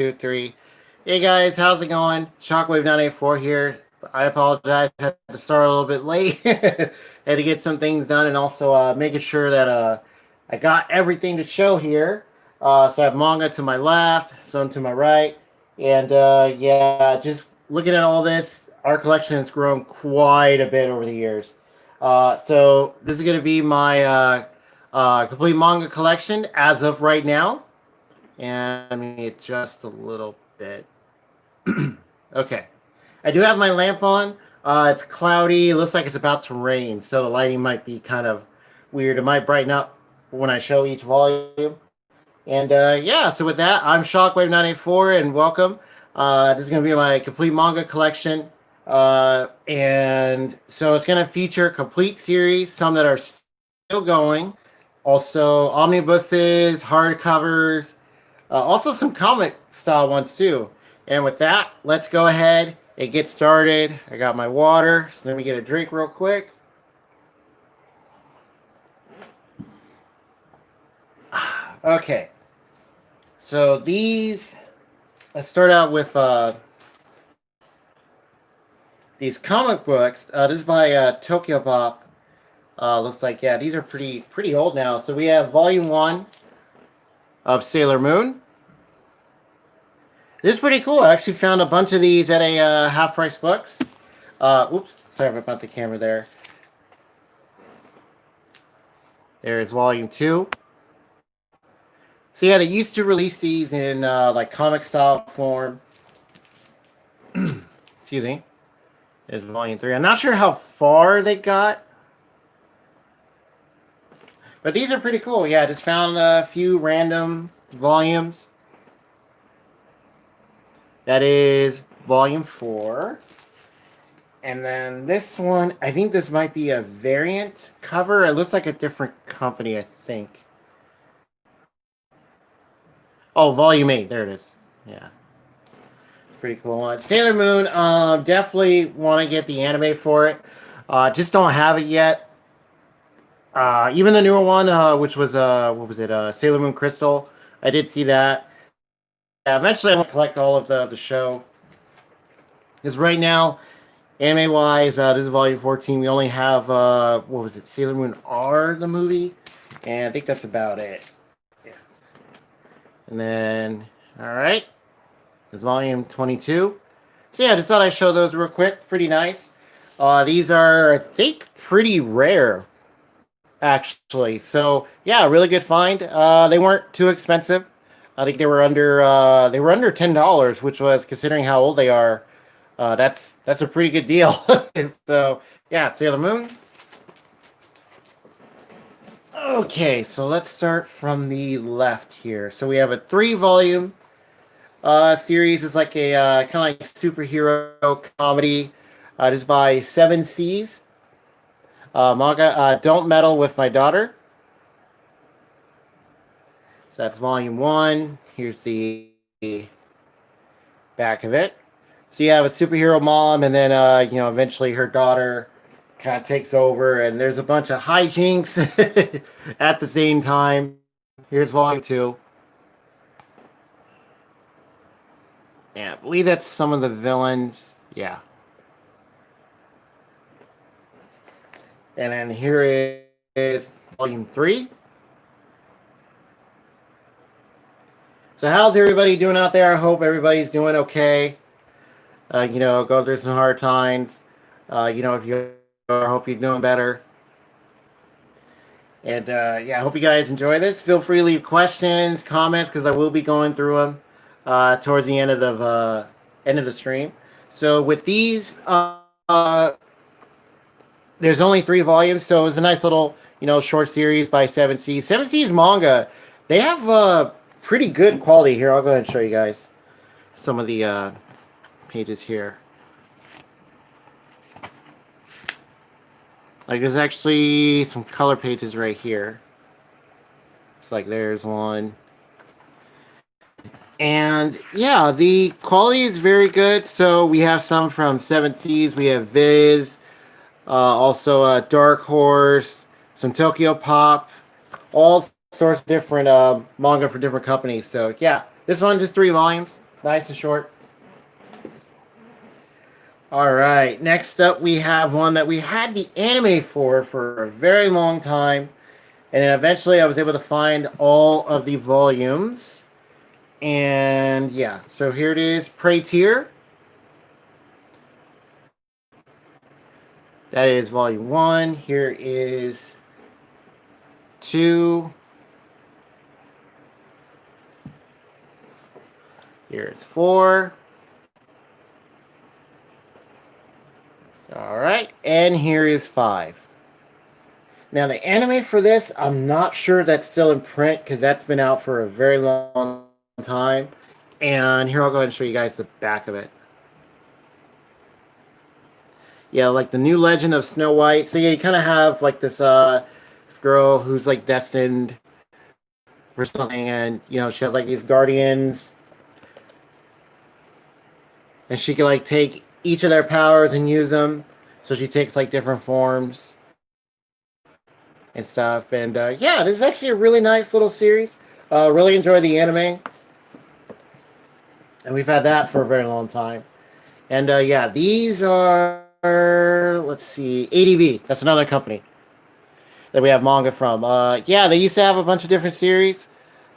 3. Hey guys, how's it going? Shockwave984 here. I apologize. I had to start a little bit late. Had to get some things done and also making sure that I got everything to show here. So I have manga to my left, some to my right. And yeah, just looking at all this, our collection has grown quite a bit over the years. So this is going to be my complete manga collection as of right now. And let me adjust a little bit. Okay. I do have my lamp on. It's cloudy. It looks like it's about to rain, so the lighting might be kind of weird. It might brighten up when I show each volume. And yeah, so with that, I'm Shockwave984, and welcome. This is going to be my complete manga collection. And so it's going to feature a complete series, some that are still going. Also, omnibuses, hardcovers, also some comic style ones too. And with that, let's go ahead and get started. I got my water, so let me get a drink real quick. Okay. So these, let's start out with these comic books. This is by Tokyo Pop. Looks like, yeah, these are pretty old now. So we have Volume 1 of Sailor Moon. This is pretty cool. I actually found a bunch of these at a Half Price Books. Oops, sorry about the camera there. There's Volume 2. So yeah, they used to release these in like comic style form. Excuse me. There's Volume 3. I'm not sure how far they got. But these are pretty cool. Yeah, I just found a few random volumes. That is Volume 4. And then this one, I think this might be a variant cover. It looks like a different company, I think. Oh, Volume 8. There it is. Yeah. Pretty cool. Sailor Moon, definitely want to get the anime for it. Just don't have it yet. Even the newer one, which was, what was it? Sailor Moon Crystal. I did see that. Eventually, I'm going to collect all of the show. Because right now, anime-wise, this is Volume 14. We only have, what was it? Sailor Moon R, the movie. And I think that's about it. Yeah. And then, alright. There's Volume 22. So yeah, I just thought I'd show those real quick. Pretty nice. These are, I think, pretty rare, actually. So yeah, really good find. They weren't too expensive. I think they were under $10, which was, considering how old they are, that's a pretty good deal. So yeah, Sailor Moon. Okay, so let's start from the left here. So we have a 3-volume series. It's like a kind of like superhero comedy. It is by 7 Seas. Manga, Don't Meddle with My Daughter. So that's Volume 1. Here's the back of it. So you have a superhero mom, and then eventually her daughter kind of takes over, and there's a bunch of hijinks at the same time. Here's Volume 2. Yeah, I believe that's some of the villains. Yeah. And then here is Volume 3. So how's everybody doing out there? I hope everybody's doing okay. Go through some hard times. If you are, I hope you're doing better. And yeah, I hope you guys enjoy this. Feel free to leave questions, comments, because I will be going through them towards the end of the stream. So with these, there's only 3 volumes, so it was a nice little short series by 7 Seas. 7 Seas manga, they have pretty good quality here. I'll go ahead and show you guys some of the pages here. Like, there's actually some color pages right here. It's like there's one. And yeah, the quality is very good. So we have some from 7 Seas. We have Viz, also Dark Horse, some Tokyo Pop, all sorts of different manga for different companies. So yeah, this one just 3 volumes. Nice and short. All right. Next up, we have one that we had the anime for a very long time, and then eventually I was able to find all of the volumes. And yeah, so here it is, Pray Tear. That is volume 1. Here is 2. Here's 4. All right, and here is 5. Now the anime for this, I'm not sure that's still in print because that's been out for a very long time. And here, I'll go ahead and show you guys the back of it. Yeah, like the new legend of Snow White. So yeah, you kind of have like this girl who's like destined for something, and you know she has like these guardians, and she can like take each of their powers and use them. So she takes like different forms and stuff. And yeah, this is actually a really nice little series. Really enjoy the anime, and we've had that for a very long time. And yeah, these are, let's see, ADV. That's another company that we have manga from. Yeah, they used to have a bunch of different series.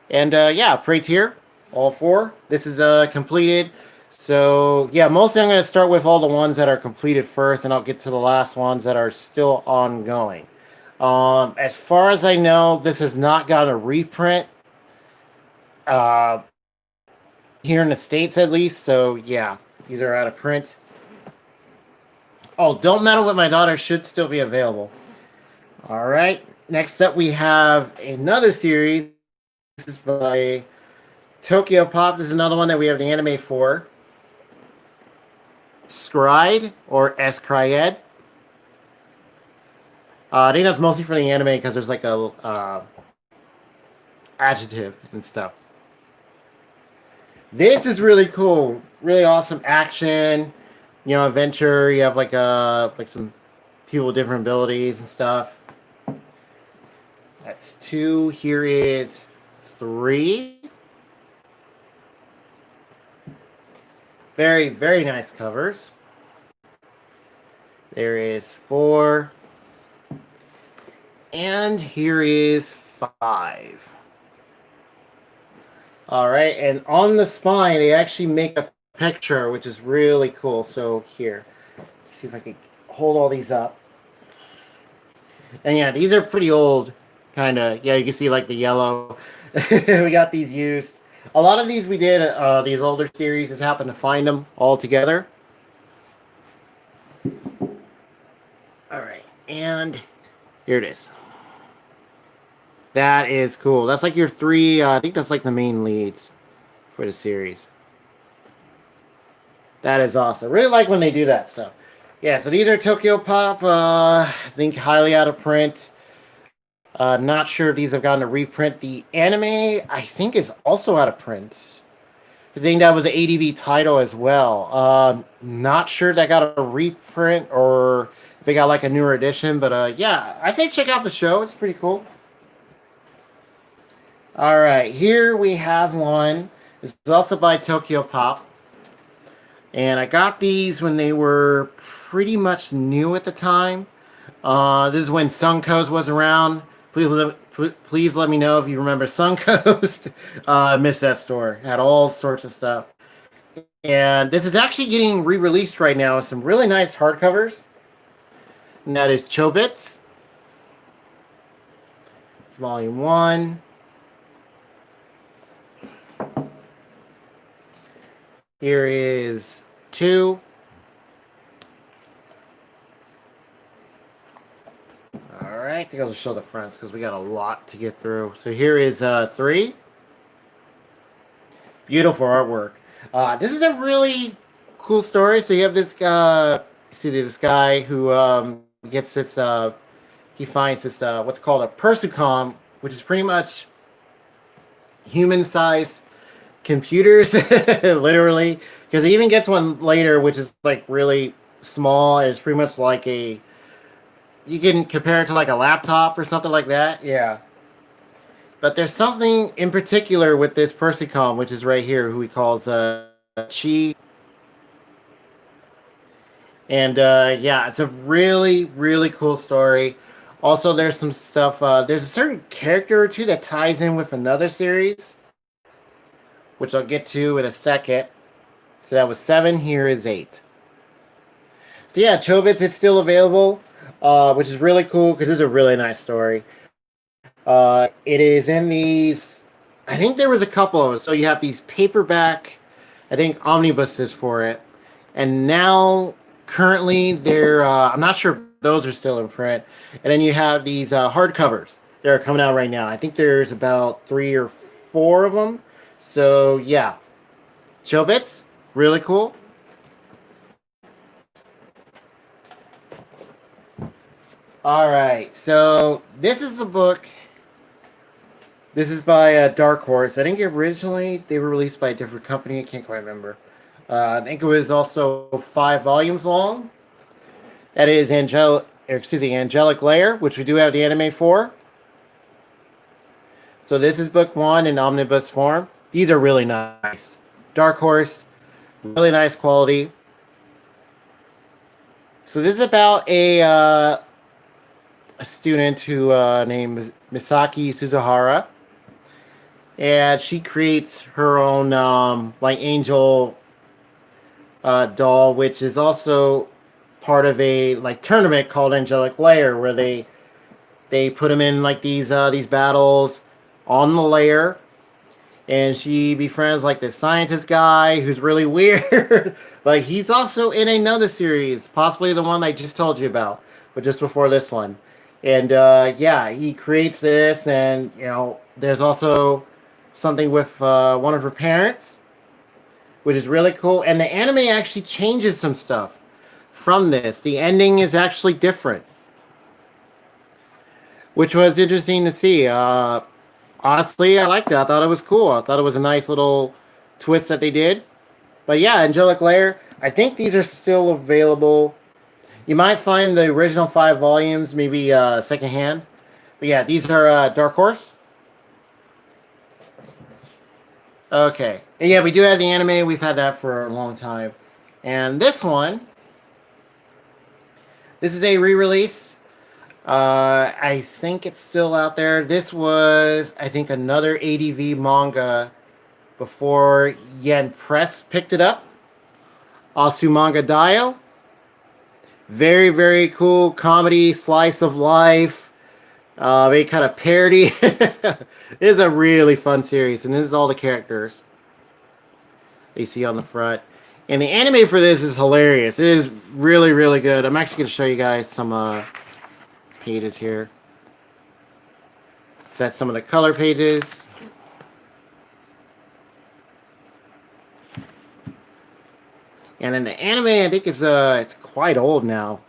And yeah, Pray Tear, all 4. This is completed. So yeah, mostly I'm going to start with all the ones that are completed first, and I'll get to the last ones that are still ongoing. As far as I know, this has not gotten a reprint here in the States at least. So yeah, these are out of print. Oh, Don't Meddle with My Daughter should still be available. All right. Next up, we have another series. This is by Tokyo Pop. This is another one that we have the anime for. Scried, or Escried. I think that's mostly for the anime because there's like a adjective and stuff. This is really cool. Really awesome action. You know, adventure. You have like some people with different abilities and stuff. That's 2. Here is 3. Very, very nice covers. There is 4. And here is 5. All right, and on the spine, they actually make a picture, which is really cool. So here, let's see if I can hold all these up. And yeah, these are pretty old, kind of. Yeah, you can see like the yellow. We got these used. A lot of these we did, these older series, just happened to find them all together. All right, and here it is. That is cool. That's like your 3, I think that's like the main leads for the series. That is awesome. Really like when they do that stuff. Yeah, so these are Tokyo Pop. I think highly out of print. Not sure if these have gotten a reprint. The anime, I think, is also out of print. I think that was an ADV title as well. Not sure that got a reprint or if they got like a newer edition. But yeah, I say check out the show. It's pretty cool. All right, here we have one. This is also by Tokyo Pop. And I got these when they were pretty much new at the time. This is when Suncoast was around. Please let me know if you remember Suncoast. I miss that store. Had all sorts of stuff. And this is actually getting re-released right now with some really nice hardcovers. And that is Chobits. It's volume 1. Here is 2. Alright, I think I'll just show the fronts because we got a lot to get through. So here is 3. Beautiful artwork. This is a really cool story. So you have this guy who gets this, he finds this, what's called a persicom, which is pretty much human-sized computers, literally, because he even gets one later which is like really small, and it's pretty much like you can compare it to like a laptop or something like that. Yeah, but there's something in particular with this persicom, which is right here, who he calls Chi. And yeah, it's a really, really cool story. Also, there's some stuff. There's a certain character or two that ties in with another series, which I'll get to in a second. So that was 7. Here is 8. So yeah, Chobits is still available, which is really cool because it's a really nice story. It is in these. I think there was a couple of them. So you have these paperback, I think omnibuses for it, and now currently they're. I'm not sure if those are still in print. And then you have these hardcovers that are coming out right now. I think there's about 3 or 4 of them. So yeah, Chobits, really cool. All right, so this is the book. This is by Dark Horse. I think originally they were released by a different company. I can't quite remember. I think it was also 5 volumes long. That is Angelic Layer, which we do have the anime for. So this is book 1 in omnibus form. These are really nice. Dark Horse, really nice quality. So this is about a student who named Misaki Suzuhara, and she creates her own like angel doll, which is also part of a like tournament called Angelic Layer, where they put them in like these battles on the layer, and she befriends like this scientist guy who's really weird. Like he's also in another series, possibly the one I just told you about, but just before this one. And yeah, he creates this, and you know, there's also something with one of her parents, which is really cool. And the anime actually changes some stuff from this. The ending is actually different, which was interesting to see. Honestly, I liked it. I thought it was cool. I thought it was a nice little twist that they did. But yeah, Angelic Layer. I think these are still available. You might find the original 5 volumes, maybe secondhand. But yeah, these are Dark Horse. Okay. And yeah, we do have the anime. We've had that for a long time. And this one, this is a re-release. I think it's still out there. This was, I think, another ADV manga before Yen Press picked it up. Asu Manga Dio. Very, very cool comedy, slice of life. They kind of parody. It is a really fun series, and this is all the characters you see on the front. And the anime for this is hilarious. It is really, really good. I'm actually going to show you guys some pages here. So that's some of the color pages. And then the anime, I think it's quite old now,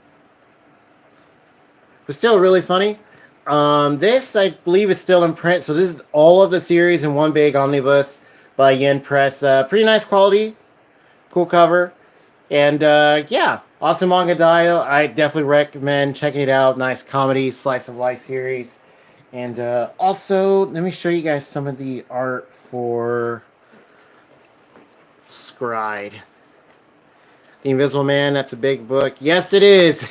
but still really funny. This, I believe, is still in print. So this is all of the series in one big omnibus by Yen Press. Pretty nice quality, cool cover, and yeah, awesome manga dio. I definitely recommend checking it out. Nice comedy, slice of life series, and also let me show you guys some of the art for Scride. The Invisible Man, that's a big book. Yes, it is.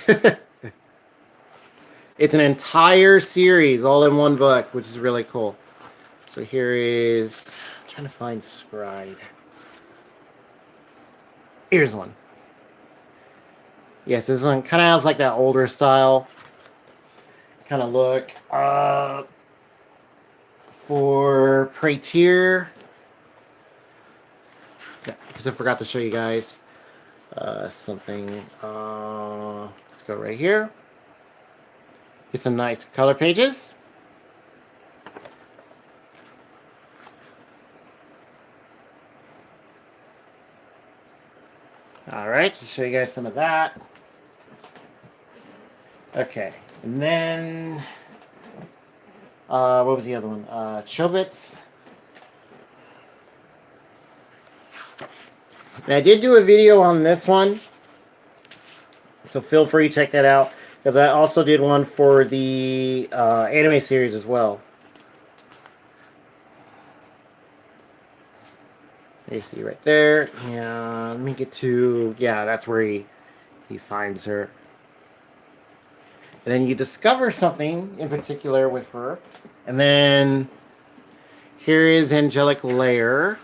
It's an entire series all in one book, which is really cool. So here is, I'm trying to find Scride. Here's one. Yes, this one kind of has like that older style kind of look. For Praetor, yeah, because I forgot to show you guys something. Let's go right here. Get some nice color pages. All right, to show you guys some of that. Okay, and then what was the other one? Chobits. And I did do a video on this one, so feel free to check that out, because I also did one for the anime series as well. You see right there. And let me get to, yeah, that's where he finds her. And then you discover something in particular with her. And then here is Angelic Lair.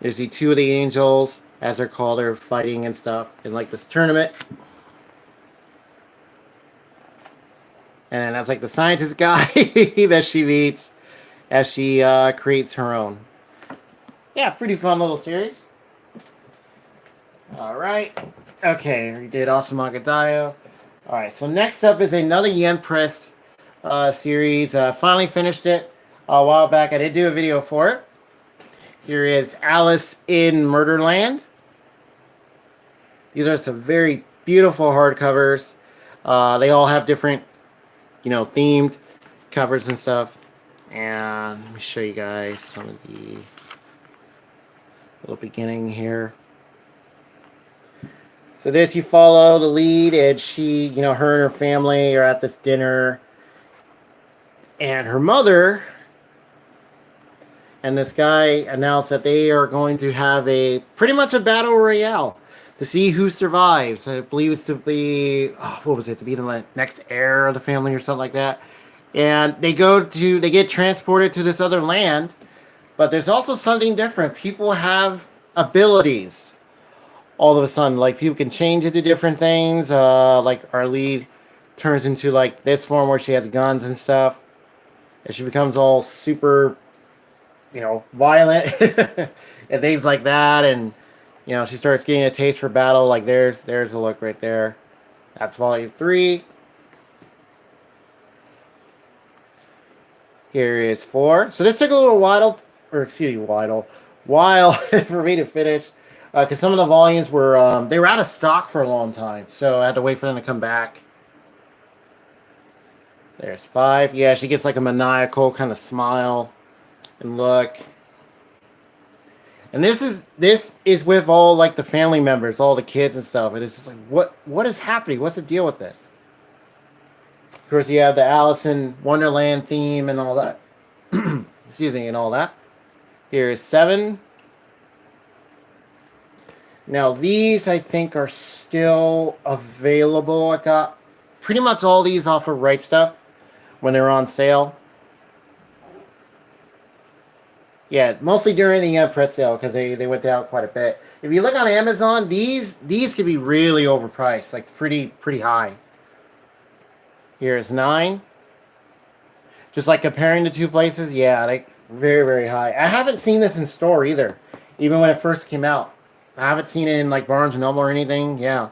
You see two of the angels, as they're called, are fighting and stuff in like this tournament. And that's like the scientist guy that she meets as she creates her own. Yeah, pretty fun little series. Alright. Okay, we did Awesome Manga Dio. Alright, so next up is another Yen Press series. Finally finished it a while back. I did do a video for it. Here is Alice in Murderland. These are some very beautiful hardcovers. They all have different, themed covers and stuff. And let me show you guys some of the little beginning here. So this, you follow the lead, and she, her and her family are at this dinner. And her mother and this guy announced that they are going to have pretty much a battle royale to see who survives. I believe it's to be, what was it, to be the next heir of the family or something like that. And they get transported to this other land, but there's also something different. People have abilities all of a sudden. Like, people can change into different things. Like, our lead turns into, like, this form where she has guns and stuff. And she becomes all super, violent and things like that. And, she starts getting a taste for battle. Like, there's a look right there. That's volume 3. Here is 4. So this took a little while, while for me to finish. Because some of the volumes were, they were out of stock for a long time. So I had to wait for them to come back. There's 5. Yeah, she gets like a maniacal kind of smile and look. And this is with all like the family members, all the kids and stuff. And it's just like, what is happening? What's the deal with this? Of course, you have the Alice in Wonderland theme and all that. Excuse me, and all that. Here is 7. Now, these, I think, are still available. I got pretty much all these off of Right Stuff when they're on sale. Yeah, mostly during the press sale, because they went down quite a bit. If you look on Amazon, these could be really overpriced, like pretty high. Here's 9. Just like comparing the two places, yeah, like very, very high. I haven't seen this in store either, even when it first came out. I haven't seen it in like Barnes & Noble or anything, yeah.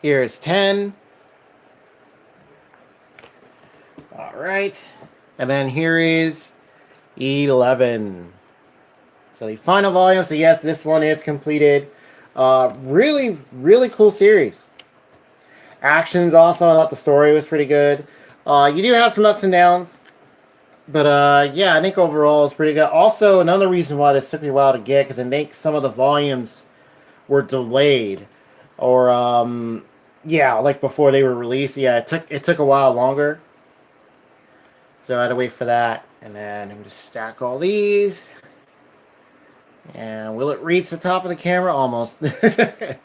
Here is 10. Alright. And then here is 11. So the final volume. So yes, this one is completed. Really, really cool series. Action's awesome. I thought the story was pretty good. You do have some ups and downs. But yeah, I think overall it's pretty good. Also, another reason why this took me a while to get, because I think some of the volumes were delayed. Or, yeah, like before they were released. Yeah, it took a while longer. So I had to wait for that. And then I'm just stack all these. And will it reach the top of the camera? Almost. And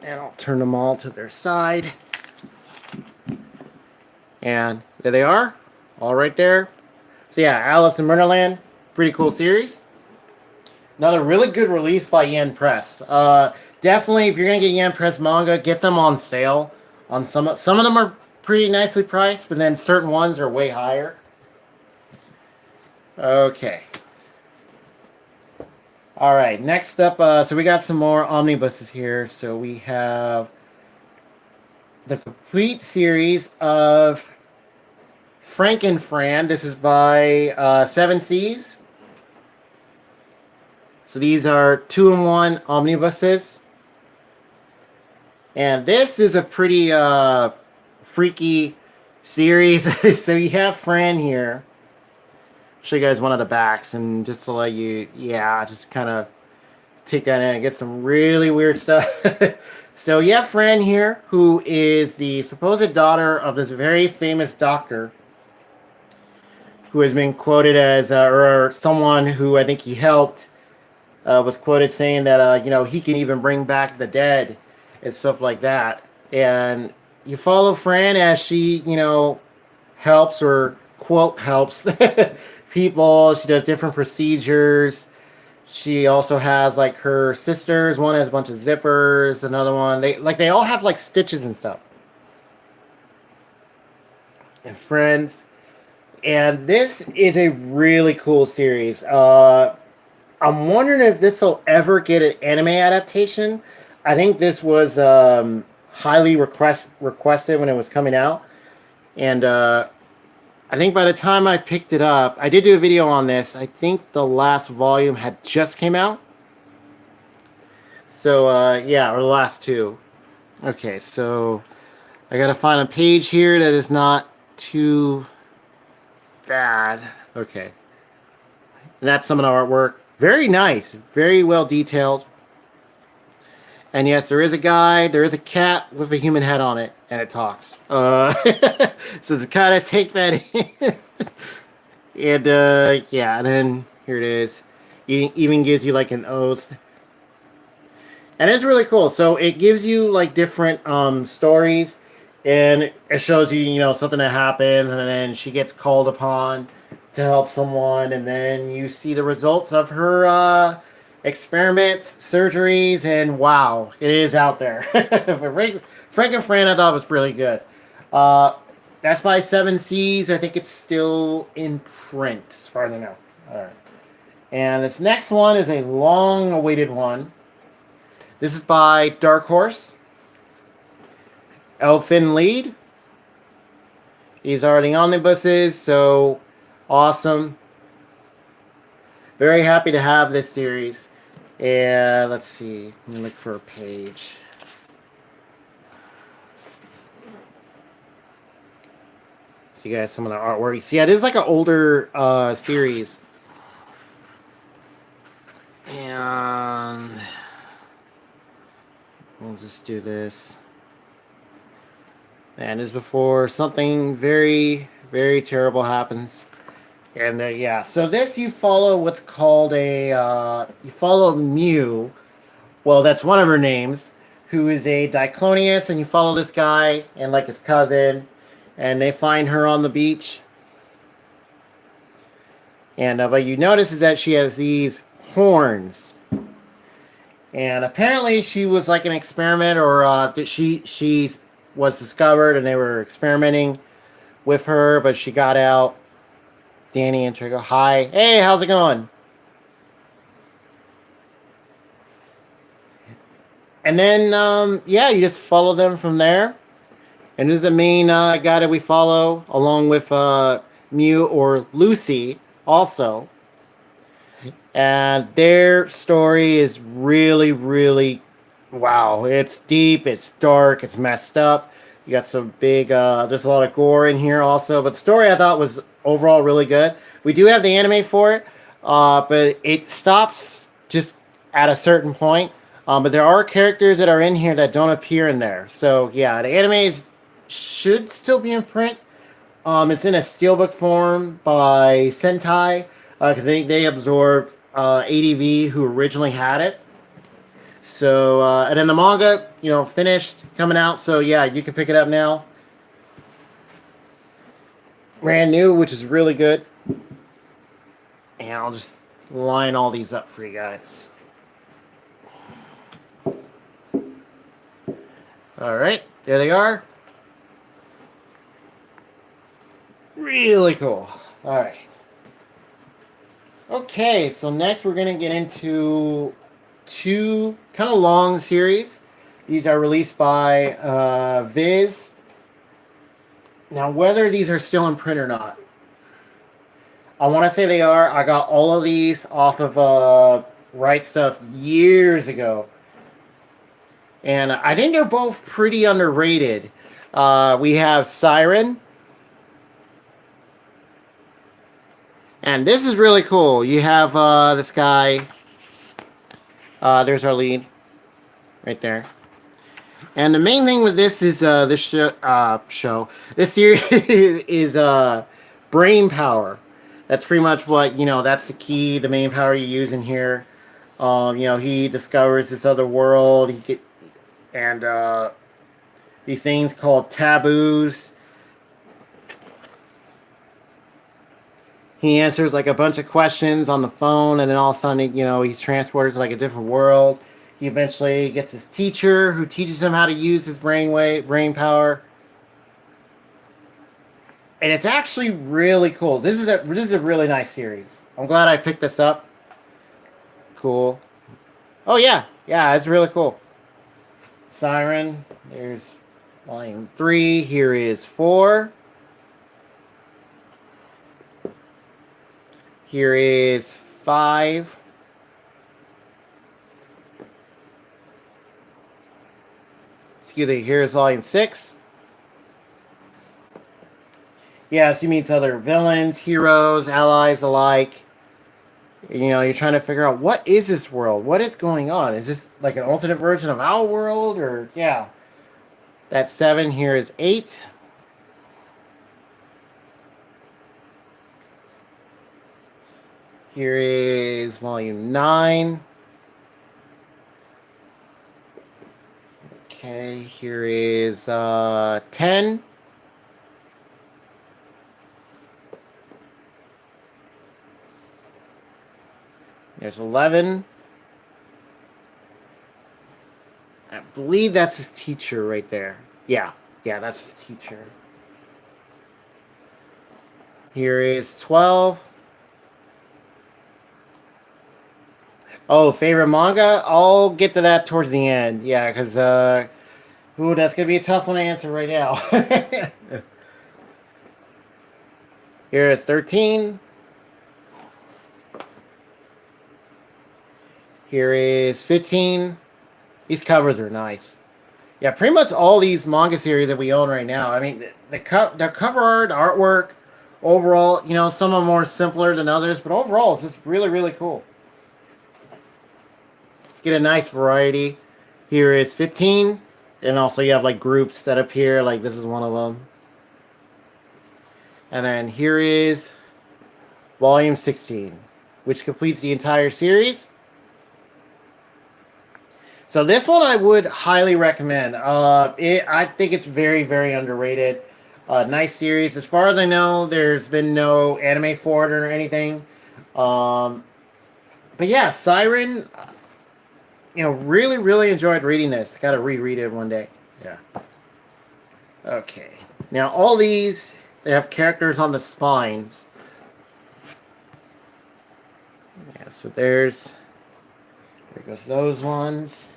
I'll turn them all to their side. And there they are. All right there. So yeah, Alice in Murderland. Pretty cool series. Another really good release by Yen Press. Definitely, if you're going to get Yen Press manga, get them on sale. On some of them are pretty nicely priced, but then certain ones are way higher. Okay. Alright, next up, so we got some more omnibuses here. So we have the complete series of Frank and Fran. This is by 7 Seas. So these are 2-in-1 omnibuses. And this is a pretty freaky series. So you have Fran here. Show you guys one of the backs, and just to let you, yeah, just kind of take that in and get some really weird stuff. So you have Fran here, who is the supposed daughter of this very famous doctor, who has been quoted as, or someone who I think he helped, was quoted saying that, he can even bring back the dead and stuff like that. And you follow Fran as she, helps, or quote helps people. She does different procedures. She also has like her sisters. One has a bunch of zippers. Another one, they all have like stitches and stuff. And friends. And this is a really cool series. I'm wondering if this will ever get an anime adaptation. I think this was highly requested when it was coming out. And I think by the time I picked it up, I did do a video on this. I think the last volume had just came out. So, yeah, or the last two. Okay, so I gotta find a page here that is not too bad. Okay. And that's some of the artwork. Very nice. Very well detailed. And yes, there is a guy. There is a cat with a human head on it. And it talks. So to kind of take that in. And, yeah. And then here it is. It even gives you like an oath. And it's really cool. So it gives you like different stories. And it shows you, something that happens. And then she gets called upon to help someone. And then you see the results of her experiments, surgeries. And wow, it is out there. Frank and Fran, I thought was really good. That's by 7 Seas. I think it's still in print, as far as I know. All right. And this next one is a long-awaited one. This is by Dark Horse. Elfin lead. These are the omnibuses, so awesome. Very happy to have this series. And let's see. Let me look for a page. So you guys, some of the artwork. See, yeah, it is like an older series. And we'll just do this. And this is before something very, very terrible happens. And yeah, so this you follow what's called you follow Mew. Well, that's one of her names, who is a Diclonius, and you follow this guy and like his cousin, and they find her on the beach. And what you notice is that she has these horns. And apparently she was like an experiment, or she was discovered and they were experimenting with her, but she got out. Danny and Trigo, hi. Hey, how's it going? And then, yeah, you just follow them from there. And this is the main guy that we follow, along with Mew, or Lucy, also. And their story is really, really, wow. It's deep, it's dark, it's messed up. You got some big, there's a lot of gore in here also. But the story I thought was overall really good. We do have the anime for it, but it stops just at a certain point. But there are characters that are in here that don't appear in there. So yeah, the anime should still be in print. It's in a steelbook form by Sentai, because they absorbed ADV, who originally had it. So, and then the manga, finished, coming out. So yeah, you can pick it up now. Brand new, which is really good. And I'll just line all these up for you guys. Alright, there they are. Really cool. Alright. Okay, so next we're going to get into two kind of long series. These are released by Viz. Now, whether these are still in print or not, I want to say they are. I got all of these off of Right Stuff years ago. And I think they're both pretty underrated. We have Siren. And this is really cool. You have this guy. There's our lead. Right there. And the main thing with this is this series is brain power. That's pretty much what that's the key, the main power you use in here. He discovers this other world. And these things called taboos. He answers like a bunch of questions on the phone, and then all of a sudden, he's transported to like a different world. He eventually gets his teacher who teaches him how to use his brain power. And it's actually really cool. This is a really nice series. I'm glad I picked this up. Cool. Oh yeah, it's really cool. Siren. There's volume 3. Here is 4. Here is 5. Excuse me, here's volume 6. Yes, he meets other villains, heroes, allies alike. You're trying to figure out, what is this world? What is going on? Is this like an alternate version of our world? Or, yeah. That's 7. Here is 8. Here is volume 9. Okay, here is 10. There's 11. I believe that's his teacher right there. Yeah, that's his teacher. Here is 12. Oh, favorite manga? I'll get to that towards the end. Yeah, because, that's going to be a tough one to answer right now. Here is 13. Here is 15. These covers are nice. Yeah, pretty much all these manga series that we own right now. I mean, the cover art, the artwork, overall, some are more simpler than others, but overall, it's just really, really cool. Get a nice variety. Here is 15. And also you have like groups that appear. Like this is one of them. And then here is volume 16, which completes the entire series. So this one I would highly recommend. I think it's very, very underrated. Nice series. As far as I know, there's been no anime for it or anything. But yeah, Siren... really, really enjoyed reading this. Got to reread it one day. Yeah. Okay. Now, all these, they have characters on the spines. Yeah, so there goes those ones.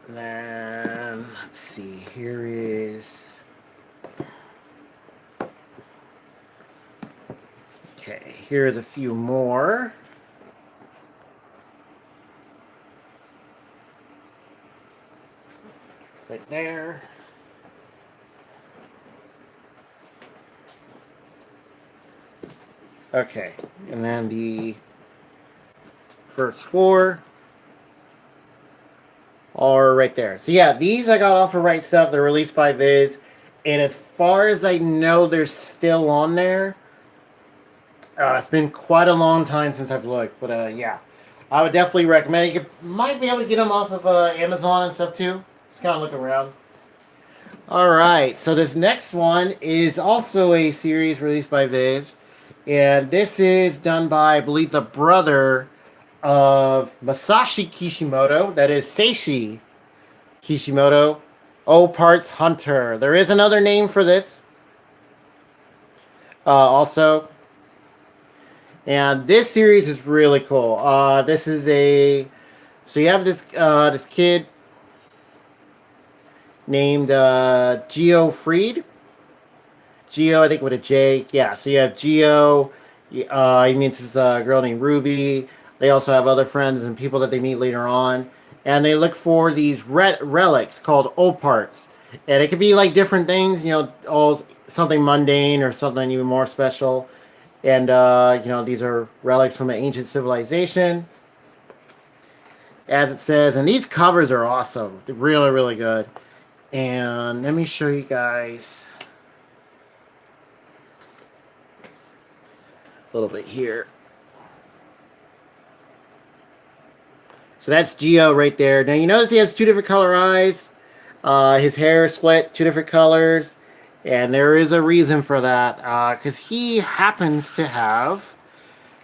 And then, let's see, here is... Okay, here's a few more. Right there. Okay, and then the first 4 are right there. So yeah, these I got off of Right Stuff. They're released by Viz, and as far as I know, they're still on there. It's been quite a long time since I've looked, but yeah, I would definitely recommend it. You might be able to get them off of Amazon and stuff too. Just kind of look around. Alright, so this next one is also a series released by Viz. And this is done by, I believe, the brother of Masashi Kishimoto. That is Seishi Kishimoto. O Parts Hunter. There is another name for this. Also. And this series is really cool. This is a... So you have this kid named Geo Freed. Geo, I think with a J. Yeah, so you have Geo. He meets this girl named Ruby. They also have other friends and people that they meet later on. And they look for these relics called oparts. And it could be like different things, all something mundane or something even more special. And, these are relics from an ancient civilization. as it says. And these covers are awesome. They're really, really good. And let me show you guys a little bit here. So that's Geo right there. Now you notice he has two different color eyes. His hair is split, two different colors. And there is a reason for that. Because he happens to have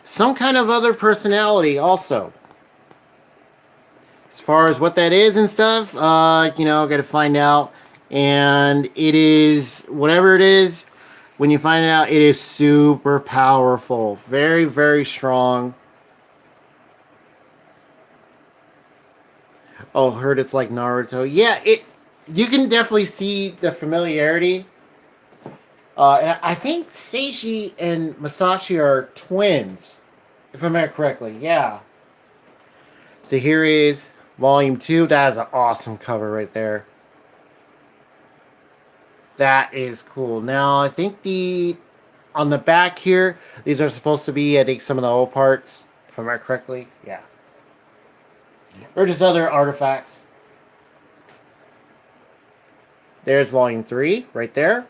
some kind of other personality also. As far as what that is and stuff, you know, got to find out. And it is, whatever it is, when you find it out, it is super powerful. Very, very strong. Oh, heard it's like Naruto. Yeah, you can definitely see the familiarity. And I think Seishi and Masashi are twins, if I remember correctly. Yeah. So here is Volume 2. That is an awesome cover right there. That is cool. Now, I think on the back here, these are supposed to be, I think, some of the old parts, if I remember correctly. Yeah. Or just other artifacts. There's Volume 3, right there.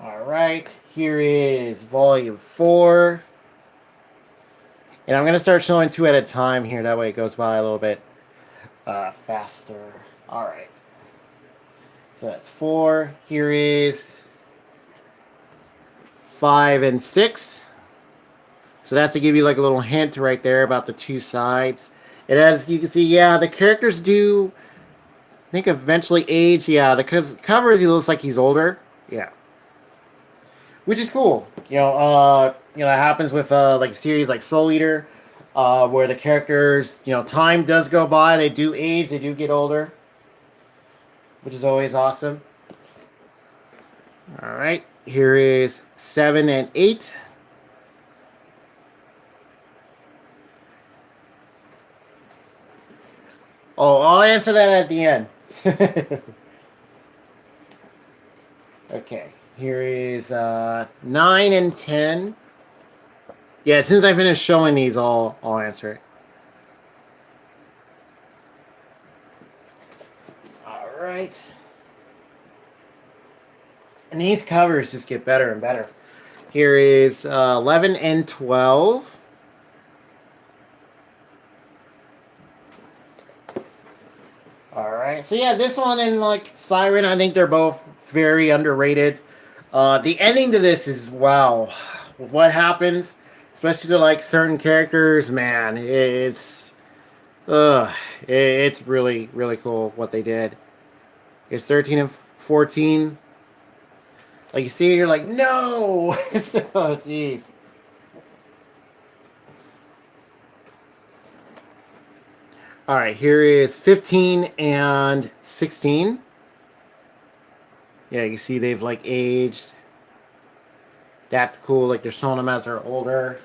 Alright, here is Volume 4. And I'm going to start showing 2 at a time here, that way it goes by a little bit faster. Alright. So that's 4. Here is 5 and 6. So that's to give you like a little hint right there about the 2 sides. And as you can see, yeah, the characters do, I think, eventually age. Yeah, because covers he looks like he's older. Yeah, which is cool. You know, it happens with like series like Soul Eater, where the characters, you know, time does go by. They do age. They do get older, which is always awesome. All right, here is 7 and 8. Oh, I'll answer that at the end. Okay, here is 9 and 10. Yeah, as soon as I finish showing these, I'll answer it. All right. And these covers just get better and better. Here is 11 and 12. Alright, so yeah, this one and like Siren, I think they're both very underrated. The ending to this is, wow. With what happens, especially to like certain characters, man, it's really, really cool what they did. It's 13 and 14. Like you see it, you're like, no! Oh, jeez. Alright, here is 15 and 16. Yeah, you see they've like aged. That's cool, like they're showing them as they're older.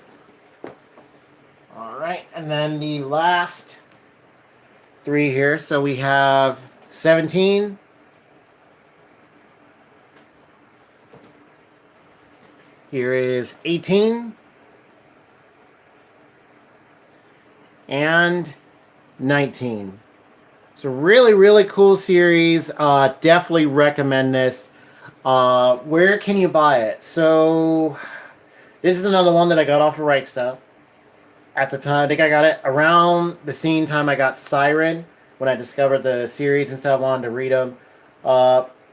Alright, and then the last 3 here. So we have 17. Here is 18. And 19. It's a really, really cool series. Definitely recommend this. Where can you buy it? So this is another one that I got off of Right Stuff. At the time, I think I got it around the same time I got Siren, when I discovered the series and stuff. I wanted to read them.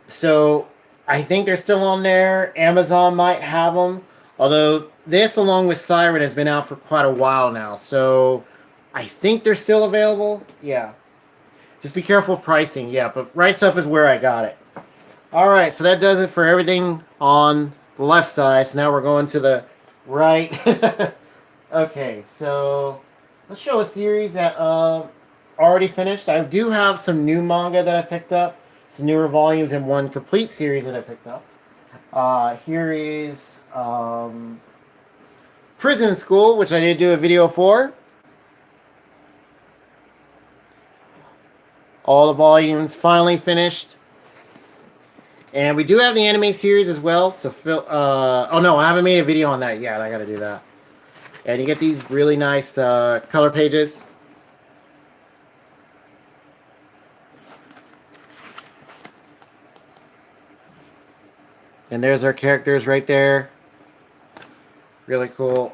So I think they're still on there. Amazon might have them. Although this, along with Siren, has been out for quite a while now. So I think they're still available. Yeah. Just be careful of pricing. Yeah, but Right Stuff is where I got it. Alright, so that does it for everything on the left side. So now we're going to the right. Okay, so let's show a series that already finished. I do have some new manga that I picked up. Some newer volumes and one complete series that I picked up. Here is Prison School, which I did do a video for. All the volumes finally finished. And we do have the anime series as well. So, oh no, I haven't made a video on that yet. I gotta do that. And you get these really nice color pages. And there's our characters right there. Really cool.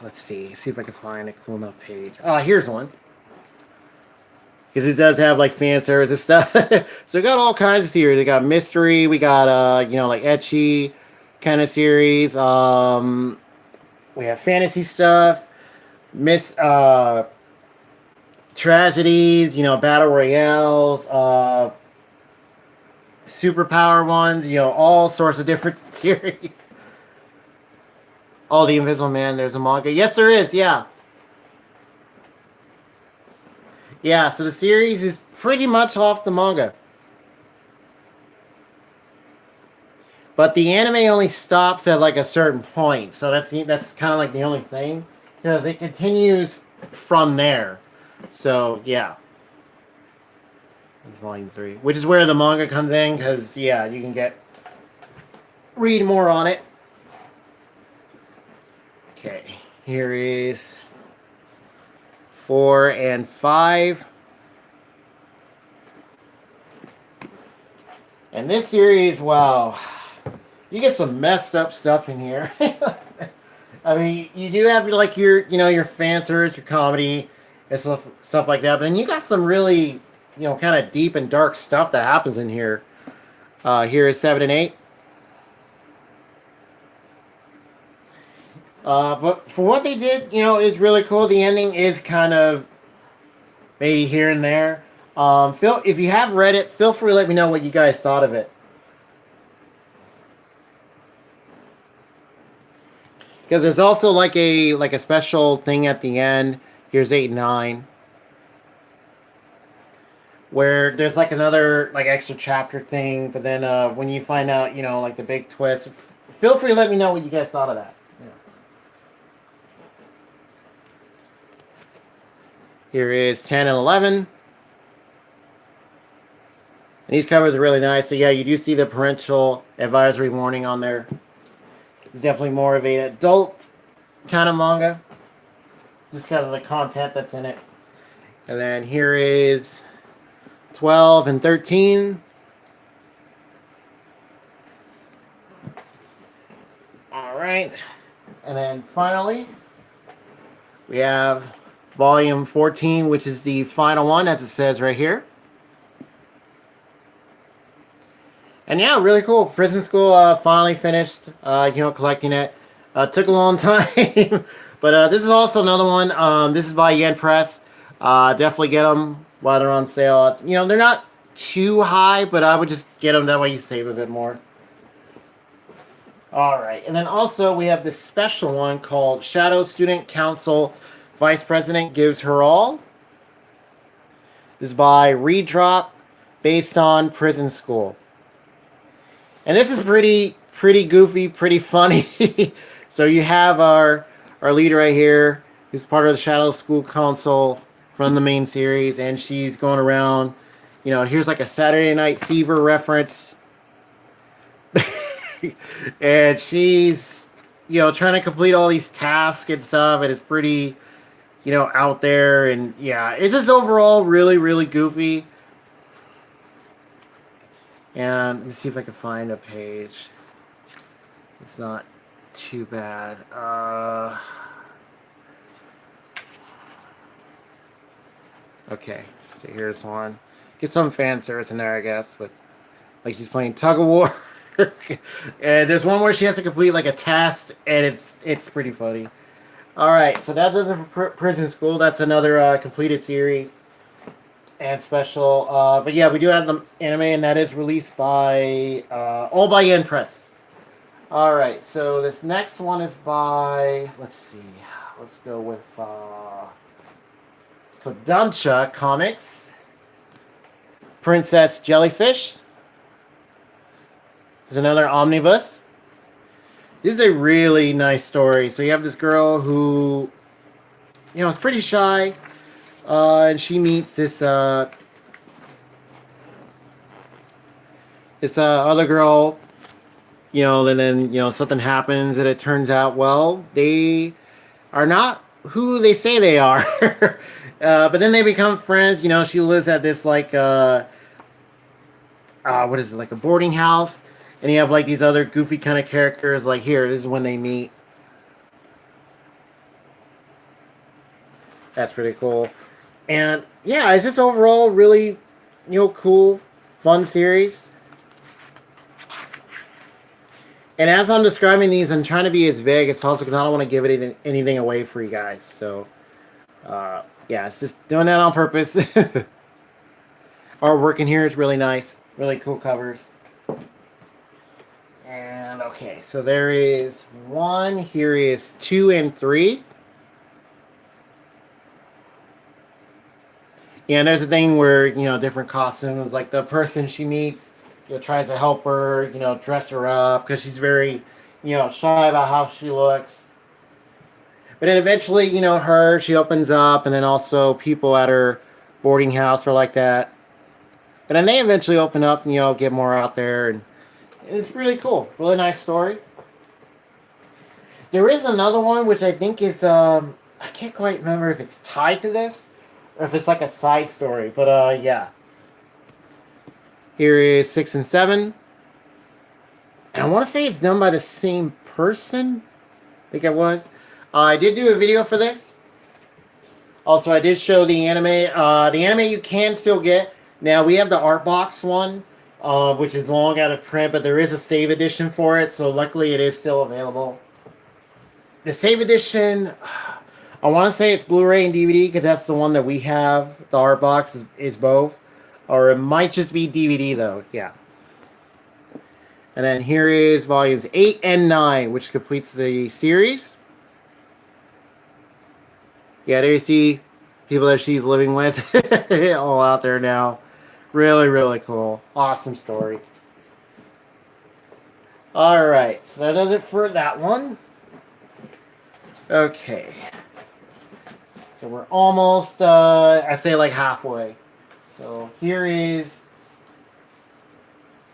Let's see if I can find a cool enough page. Here's one. Because it does have like fan service and stuff. So we got all kinds of series. We got mystery. We got like ecchi kind of series. We have fantasy stuff. Tragedies. Battle royales. Superpower ones. All sorts of different series. Oh, the Invisible Man. There's a manga. Yes, there is. Yeah. Yeah, so the series is pretty much off the manga. But the anime only stops at like a certain point. So that's kind of like the only thing. Because it continues from there. So, yeah. It's volume 3. Which is where the manga comes in. Because, yeah, you can read more on it. Okay. Here is 4 and 5. And this series, wow, you get some messed up stuff in here. I mean, you do have like your fan service, your comedy, and stuff like that. But then you got some really, kind of deep and dark stuff that happens in here. Here is 7 and 8. But for what they did, is really cool. The ending is kind of maybe here and there. Phil, if you have read it, feel free to let me know what you guys thought of it. Because there's also like a special thing at the end. Here's 8 and 9. Where there's like another like extra chapter thing. But then when you find out, like the big twist, feel free to let me know what you guys thought of that. Here is 10 and 11. And these covers are really nice. So yeah, you do see the parental advisory warning on there. It's definitely more of an adult kind of manga. Just because of the content that's in it. And then here is 12 and 13. Alright. And then finally, we have Volume 14, which is the final one, as it says right here. And yeah, really cool. Prison School finally finished, collecting it. Took a long time. But this is also another one. This is by Yen Press. Definitely get them while they're on sale. They're not too high, but I would just get them. That way you save a bit more. Alright, and then also we have this special one called Shadow Student Council Vice President Gives Her All. This is by Redrop, based on Prison School. And this is pretty goofy, pretty funny. So you have our leader right here, who's part of the Shadow School Council from the main series, and she's going around, here's like a Saturday Night Fever reference. And she's, trying to complete all these tasks and stuff, and it's pretty, out there, and yeah, it's just overall really, really goofy. And let me see if I can find a page. It's not too bad. Okay, so here's one. Get some fan service in there, I guess, but like she's playing tug of war. And there's one where she has to complete like a task, and it's pretty funny. Alright, so that does it for Prison School. That's another completed series and special. But yeah, we do have the anime, and that is released by all by Yen Press. Alright, so this next one is by, let's see, let's go with Kodansha Comics. Princess Jellyfish. There's another omnibus. This is a really nice story. So you have this girl who, is pretty shy, and she meets this other girl, and then something happens, and it turns out, well, they are not who they say they are. But then they become friends. You know, she lives at this like what is it, like a boarding house, and you have like these other goofy kind of characters. Like here, this is when they meet. That's pretty cool. And yeah, it's just overall really, cool, fun series. And as I'm describing these, I'm trying to be as vague as possible because I don't want to give it anything away for you guys. So, yeah, it's just doing that on purpose. Our work in here is really nice. Really cool covers. And, okay, so there is 1. Here is 2 and 3. Yeah, there's a thing where, different costumes, like the person she meets, tries to help her, dress her up because she's very, shy about how she looks. But then eventually, she opens up, and then also people at her boarding house are like that. But then they eventually open up and, get more out there, and it's really cool. Really nice story. There is another one, which I think is, I can't quite remember if it's tied to this, or if it's like a side story, but yeah. Here is 6 and 7. And I want to say it's done by the same person. I think it was. I did do a video for this. Also, I did show the anime. The anime you can still get. Now, we have the art box one, which is long out of print, but there is a save edition for it, so luckily it is still available. The save edition, I want to say it's Blu-ray and DVD because that's the one that we have. The art box is both. Or it might just be DVD though. Yeah. And then here is volumes 8 and 9, which completes the series. Yeah, there you see people that she's living with all out there now. Really, really cool. Awesome story. Alright, so that does it for that one. Okay. So we're almost, I say like halfway. So here is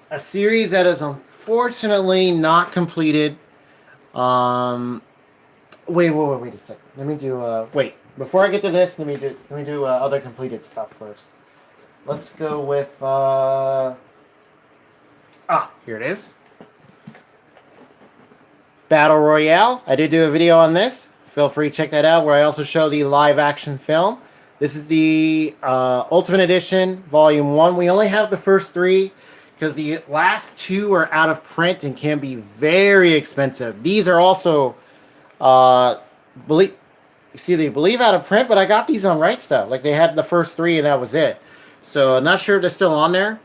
a series that is unfortunately not completed. Wait a second. Let me do, wait. Before I get to this, let me do other completed stuff first. Let's go with, here it is. Battle Royale. I did do a video on this. Feel free to check that out, where I also show the live action film. This is the Ultimate Edition, Volume 1. We only have the first 3 because the last 2 are out of print and can be very expensive. These are also, believe out of print, but I got these on Right Stuff. Like, they had the first 3 and that was it. So, I'm not sure if they're still on there.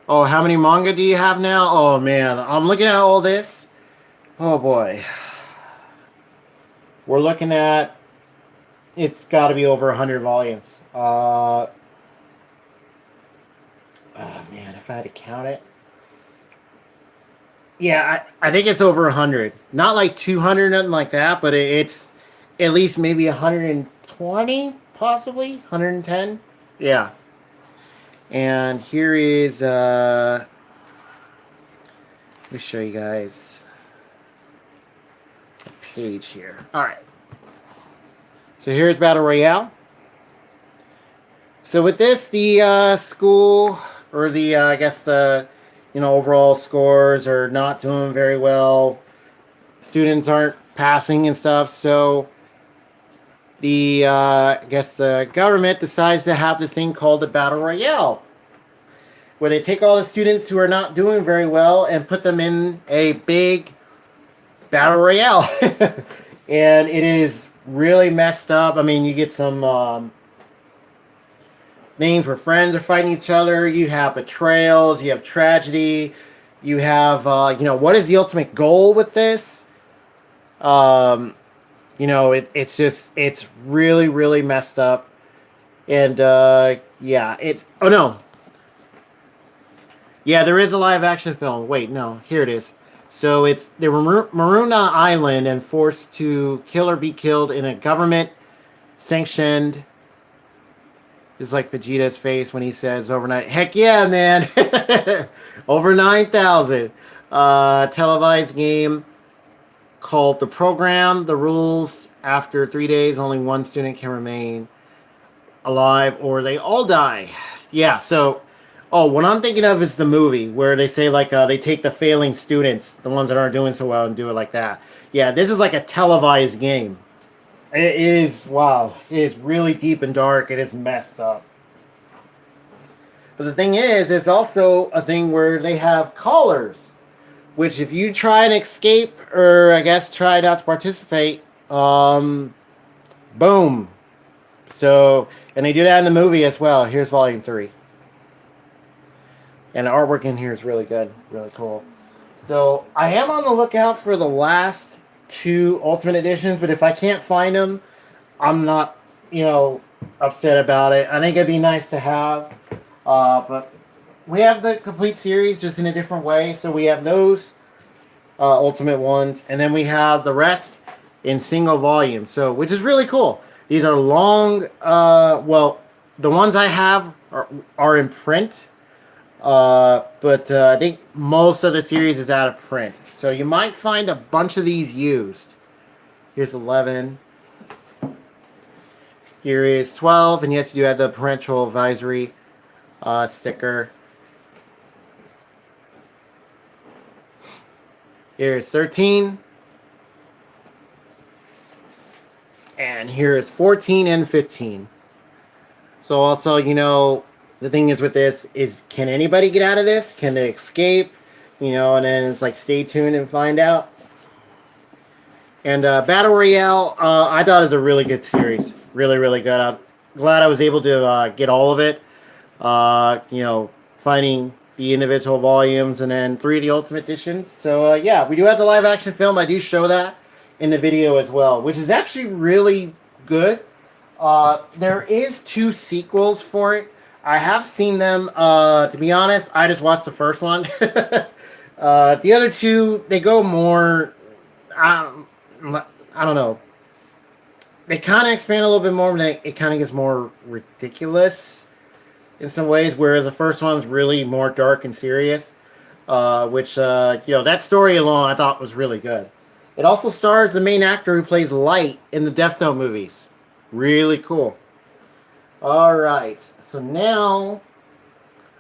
Oh, how many manga do you have now? Oh, man. I'm looking at all this. Oh, boy. We're looking at... It's got to be over 100 volumes. Oh, man, if I had to count it. Yeah, I think it's over 100. Not like 200, nothing like that, but it's at least maybe 120, possibly? 110? Yeah. And here is... let me show you guys a page here. All right. So here's Battle Royale. So with this, the school, or the, I guess the, overall scores are not doing very well. Students aren't passing and stuff. So the, I guess the government decides to have this thing called the Battle Royale, where they take all the students who are not doing very well and put them in a big Battle Royale. And it is really messed up. I mean, you get some things where friends are fighting each other. You have betrayals. You have tragedy. You have, what is the ultimate goal with this? It's just, it's really, really messed up. And, yeah, it's, oh no. Yeah, there is a live action film. Wait, no, here it is. So they were marooned on an island and forced to kill or be killed in a government-sanctioned, just like Vegeta's face when he says overnight. Heck yeah, man! Over 9,000. Televised game. called The Program. The rules: after 3 days, only one student can remain alive or they all die. Yeah, so, oh, what I'm thinking of is the movie where they say, like, they take the failing students, the ones that aren't doing so well, and do it like that. Yeah, this is like a televised game. It is, wow, it is really deep and dark. It is messed up. But the thing is, it's also a thing where they have callers, which if you try and escape, or I guess try not to participate, boom. So, and they do that in the movie as well. Here's volume 3. And the artwork in here is really good, really cool. So I am on the lookout for the last 2 Ultimate Editions, but if I can't find them, I'm not, upset about it. I think it'd be nice to have, but we have the complete series just in a different way. So we have those Ultimate ones, and then we have the rest in single volume. So, which is really cool. These are long. Well, the ones I have are in print. But I think most of the series is out of print. So you might find a bunch of these used. Here's 11. Here is 12. And yes, you do have the parental advisory sticker. Here's 13. And here is 14 and 15. So also, the thing is with this is, can anybody get out of this? Can they escape? And then it's like, stay tuned and find out. And Battle Royale, I thought it was a really good series. Really, really good. I'm glad I was able to get all of it. Finding the individual volumes and then 3 of the Ultimate Editions. So, yeah, we do have the live action film. I do show that in the video as well, which is actually really good. There is 2 sequels for it. I have seen them. To be honest, I just watched the first one. The other 2, they go more, I don't know. They kind of expand a little bit more, but it kind of gets more ridiculous in some ways, whereas the first one's really more dark and serious, which, that story alone I thought was really good. It also stars the main actor who plays Light in the Death Note movies. Really cool. All right. So now,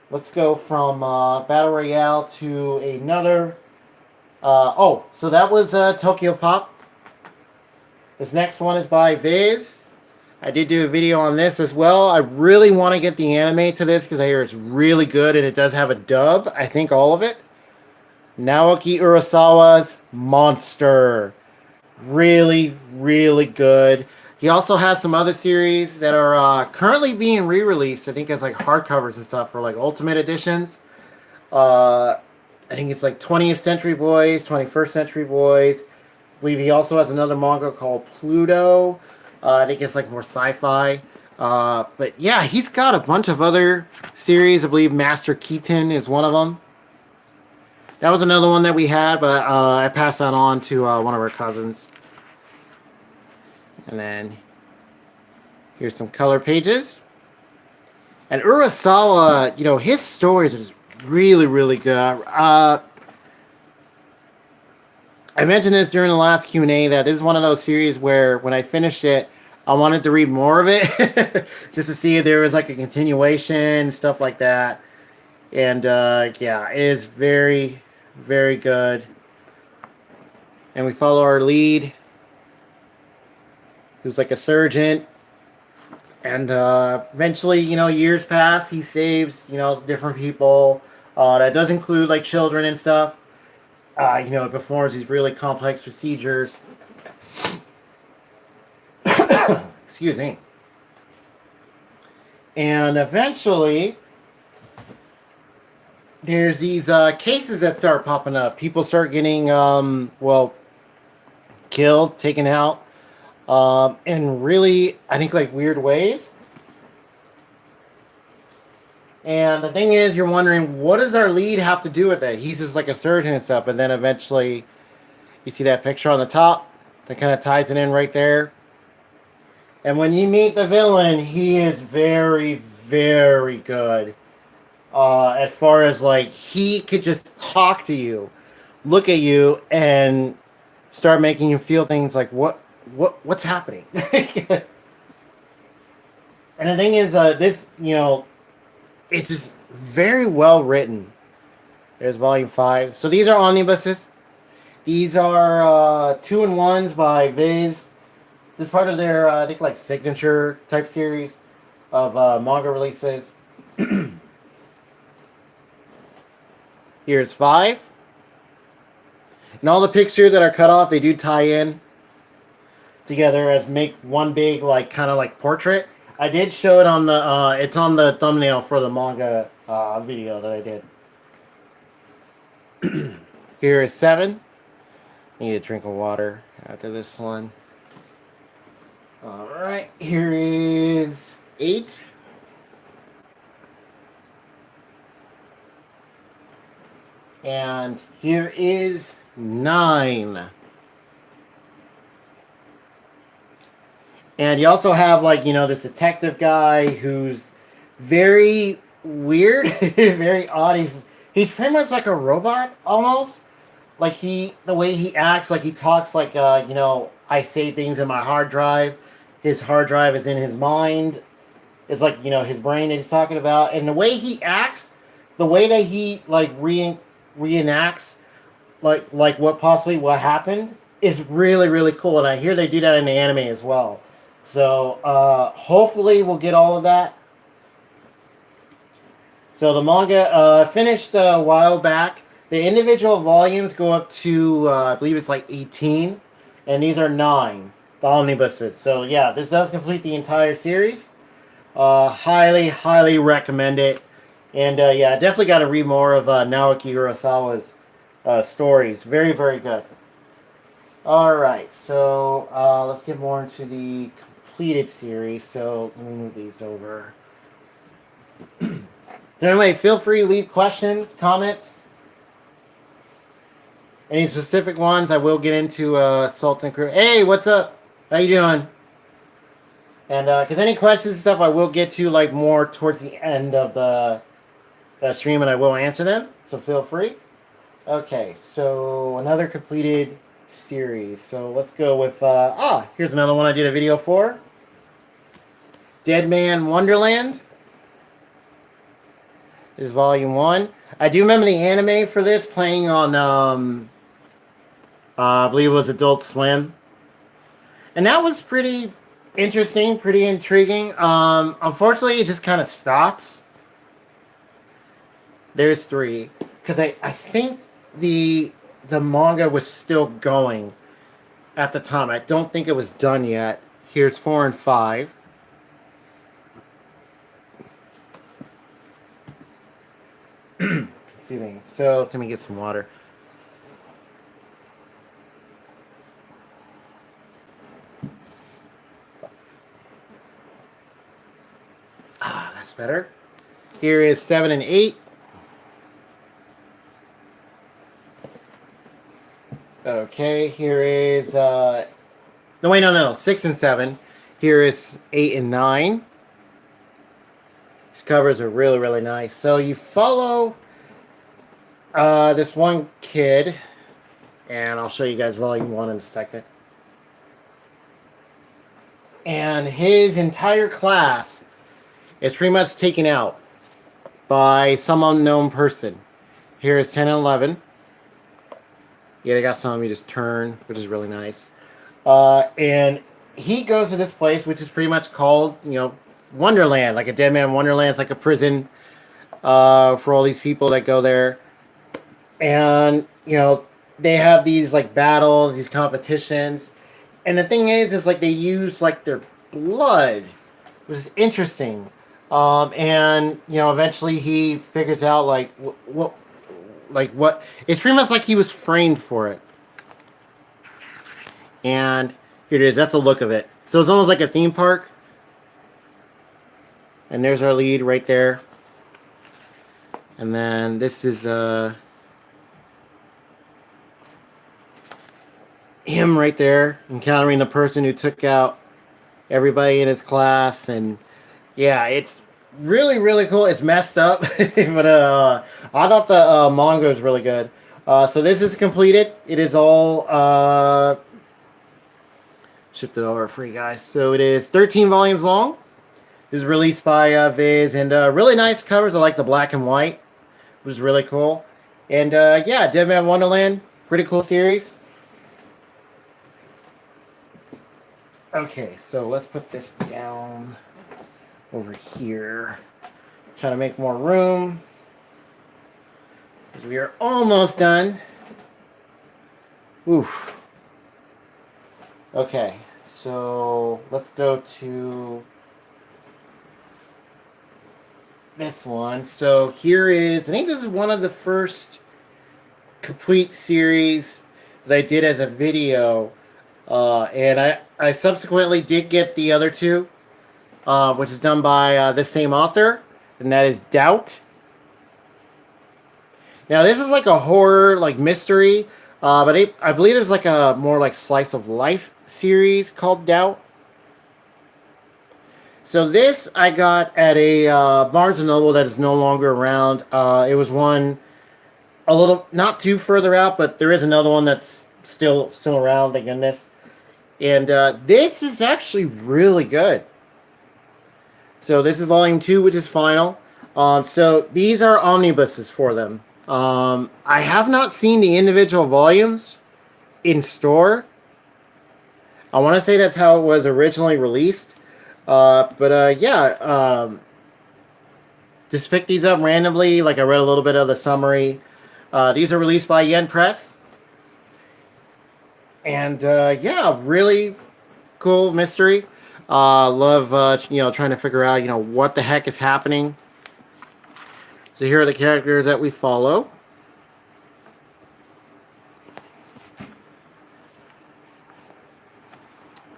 let's go from Battle Royale to another. So that was Tokyo Pop. This next one is by Viz. I did do a video on this as well. I really want to get the anime to this because I hear it's really good and it does have a dub. I think all of it. Naoki Urasawa's Monster. Really, really good. He also has some other series that are currently being re-released. I think as like hardcovers and stuff for like Ultimate Editions. I think it's like 20th Century Boys, 21st Century Boys. I believe he also has another manga called Pluto. I think it's like more sci-fi. But yeah, he's got a bunch of other series. I believe Master Keaton is one of them. That was another one that we had, but I passed that on to one of our cousins. And then here's some color pages. And Urasawa, his stories are really, really good. I mentioned this during the last Q&A that this is one of those series where when I finished it, I wanted to read more of it just to see if there was like a continuation, stuff like that. And yeah, it is very, very good. And we follow our lead, who's like a surgeon. And eventually, years pass. He saves, different people. That does include like children and stuff. It performs these really complex procedures. Excuse me. And eventually, there's these cases that start popping up. People start getting, killed, taken out, in really, I think, like weird ways. And the thing is, you're wondering, what does our lead have to do with it? He's just like a surgeon and stuff, and then eventually, you see that picture on the top? That kind of ties it in right there. And when you meet the villain, he is very, very good. As far as, like, he could just talk to you, look at you, and start making you feel things like what's happening. And the thing is, this, it's just very well written. There's volume 5. So these are omnibuses. These are 2-in-1s by Viz. This is part of their, I think, like signature type series of manga releases. Here's 5. And all the pictures that are cut off, they do tie in together as make one big, like, kind of like portrait. I did show it on the, it's on the thumbnail for the manga video that I did. Here is 7. I need a drink of water after this one. Alright, here is 8. And here is 9. And you also have, like, this detective guy who's very weird, very odd. He's pretty much like a robot, almost. Like, the way he acts, like, he talks like, I say things in my hard drive. His hard drive is in his mind. It's like, his brain that he's talking about. And the way he acts, the way that he, like, reenacts, like what happened is really, really cool. And I hear they do that in the anime as well. So, hopefully we'll get all of that. So the manga finished a while back. The individual volumes go up to, I believe it's like 18. And these are 9, the omnibuses. So yeah, this does complete the entire series. Highly, highly recommend it. And yeah, definitely got to read more of Naoki Urasawa's stories. Very, very good. Alright, so let's get more into the completed series. So let me move these over. So anyway, feel free to leave questions, comments. Any specific ones I will get into Sultan Crew. Hey, what's up? How you doing? And because any questions and stuff I will get to like more towards the end of the stream and I will answer them. So feel free. Okay, so another completed series. So let's go with here's another one I did a video for. Dead Man Wonderland. This is volume 1. I do remember the anime for this playing on I believe it was Adult Swim. And that was pretty interesting, pretty intriguing. Unfortunately it just kind of stops. There's 3. Because I think the manga was still going at the time. I don't think it was done yet. Here's 4 and 5. Excuse me. So let me get some water. That's better. Here is 7 and 8. Okay, here is no, 6 and 7. Here is 8 and 9. These covers are really, really nice. So you follow this one kid, and I'll show you guys volume 1 in a second. And his entire class is pretty much taken out by some unknown person. Here is 10 and 11. Yeah, they got some of them you just turn, which is really nice. And he goes to this place, which is pretty much called, Wonderland, like a Dead Man Wonderland. It's like a prison for all these people that go there. And, they have these, like, battles, these competitions. And the thing is like, they use, like, their blood, which is interesting. And, eventually he figures out, like, what... It's pretty much like he was framed for it. And here it is. That's the look of it. So it's almost like a theme park. And there's our lead right there. And then this is him right there, encountering the person who took out everybody in his class. And yeah, it's really, really cool. It's messed up, but I thought the manga was really good. So this is completed. It is all shipped it over for you guys. So it is 13 volumes long. This is released by Viz, and really nice covers. I like the black and white. It was really cool. And yeah, Deadman Wonderland, pretty cool series. Okay, so let's put this down over here. Try to make more room, because we are almost done. Oof. Okay, so let's go to this one. So here is, I think this is one of the first complete series that I did as a video. And I subsequently did get the other two, which is done by this same author, and that is Doubt. Now this is like a horror, like mystery, but I believe there's like a more like slice of life series called Doubt. So this I got at a Barnes & Noble that is no longer around. It was one a little, not too further out, but there is another one that's still around, thank goodness. And this is actually really good. So this is volume 2, which is final. So these are omnibuses for them. I have not seen the individual volumes in store. I want to say that's how it was originally released. Yeah. Just picked these up randomly. Like I read a little bit of the summary. These are released by Yen Press. And yeah, really cool mystery. Love trying to figure out what the heck is happening. So here are the characters that we follow.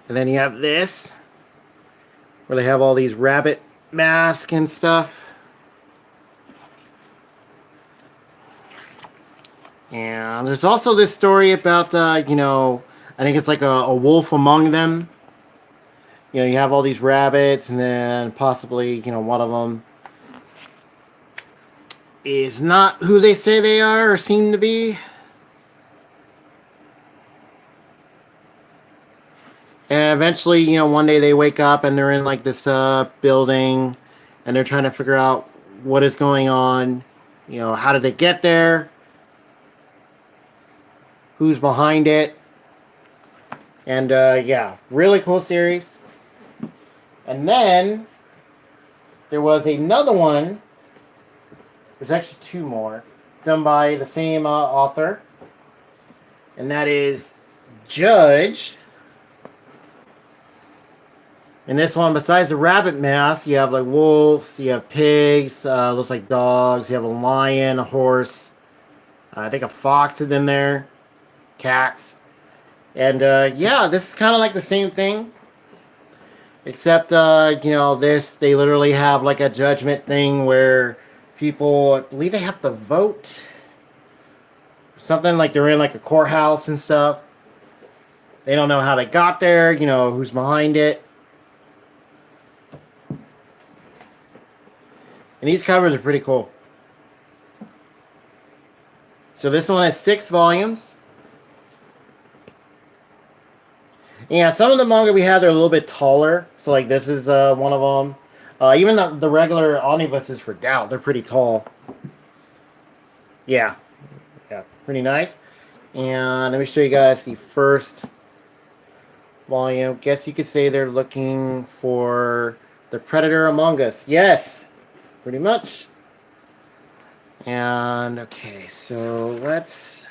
And then you have this, where they have all these rabbit masks and stuff. And there's also this story about, I think it's like a wolf among them. You have all these rabbits, and then possibly, one of them is not who they say they are or seem to be. And eventually, one day they wake up and they're in like this building, and they're trying to figure out what is going on. How did they get there? Who's behind it? And yeah, really cool series. And then there was another one. There's actually two more, done by the same author, and that is Judge. In this one, besides the rabbit mask, you have like wolves, you have pigs, looks like dogs, you have a lion, a horse, I think a fox is in there, cats. And yeah, this is kind of like the same thing, except they literally have like a judgment thing where people, I believe they have to vote, something like they're in like a courthouse and stuff. They don't know how they got there, who's behind it. And these covers are pretty cool. So this one has 6 volumes. Yeah, some of the manga we have are a little bit taller. So like this is one of them. Even the regular omnibuses for Doubt, they're pretty tall. Yeah, pretty nice. And let me show you guys the first volume. Guess you could say they're looking for the Predator Among Us. Yes, pretty much. And okay, so let's.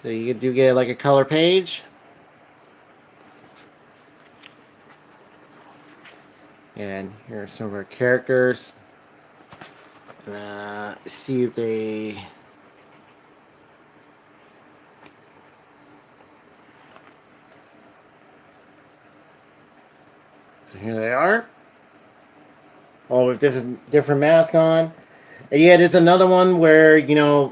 So you do get like a color page. And here are some of our characters. See if they. So here they are. All with different masks on. And yeah, there's another one where,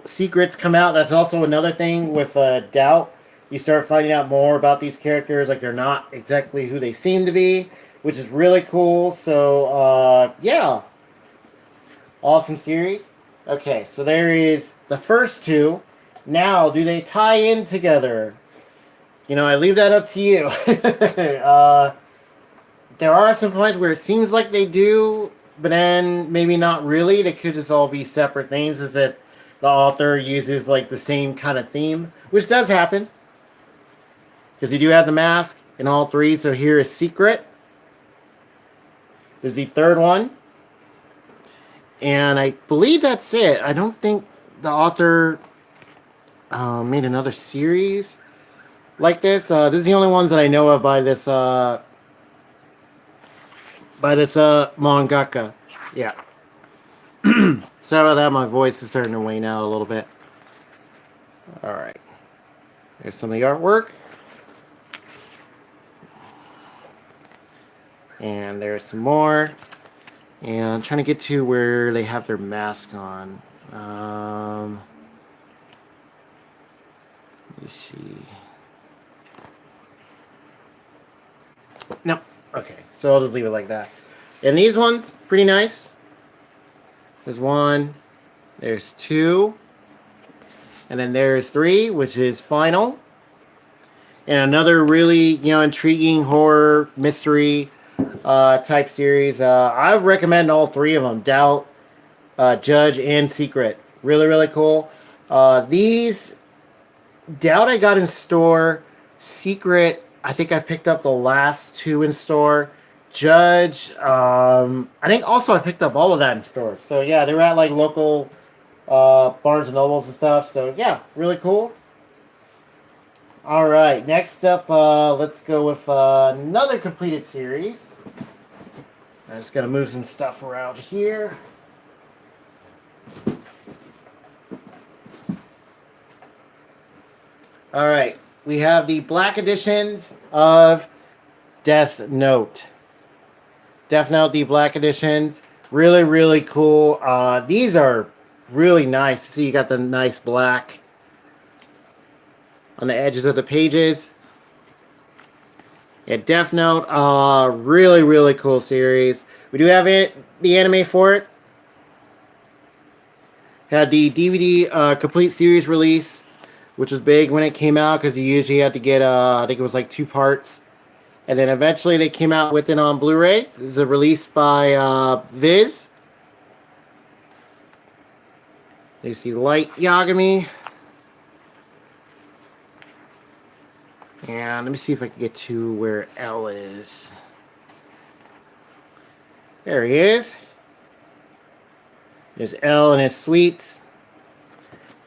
secrets come out. That's also another thing with Doubt. You start finding out more about these characters. Like, they're not exactly who they seem to be, which is really cool. So, yeah. Awesome series. Okay, so there is the first two. Now, do they tie in together? You know, I leave that up to you. There are some points where it seems like they do, but then maybe not really. They could just all be separate things. Is that the author uses like the same kind of theme, which does happen because you do have the mask in all three. So here is Secret. Is the third one, and I believe that's it. I don't think the author made another series like this. This is the only ones that I know of by this mangaka. Yeah. Sorry about that. My voice is starting to wane out a little bit. All right. There's some of the artwork. And there's some more. And I'm trying to get to where they have their mask on. Let me see. Nope. Okay. So I'll just leave it like that. And these ones, pretty nice. There's one. There's two. And then there's three, which is Final. And another really, intriguing horror mystery type series. I would recommend all three of them. Doubt, Judge, and Secret. Really, really cool. These Doubt I got in store. Secret, I think I picked up the last two in store. Judge, I think also I picked up all of that in store. So yeah, they were at like local Barnes and Nobles and stuff. So yeah, really cool. All right, next up, let's go with another completed series. I'm just gonna move some stuff around here. All right, we have the black editions of Death Note. Death Note, the black editions, really, really cool. These are really nice. See, you got the nice black on the edges of the pages. Yeah, Death Note, really, really cool series. We do have the anime for it. Had the DVD complete series release, which was big when it came out because you usually had to get, I think it was like 2 parts. And then eventually they came out with it on Blu-ray. This is a release by Viz. You see Light Yagami. And let me see if I can get to where L is. There he is. There's L and his sweets.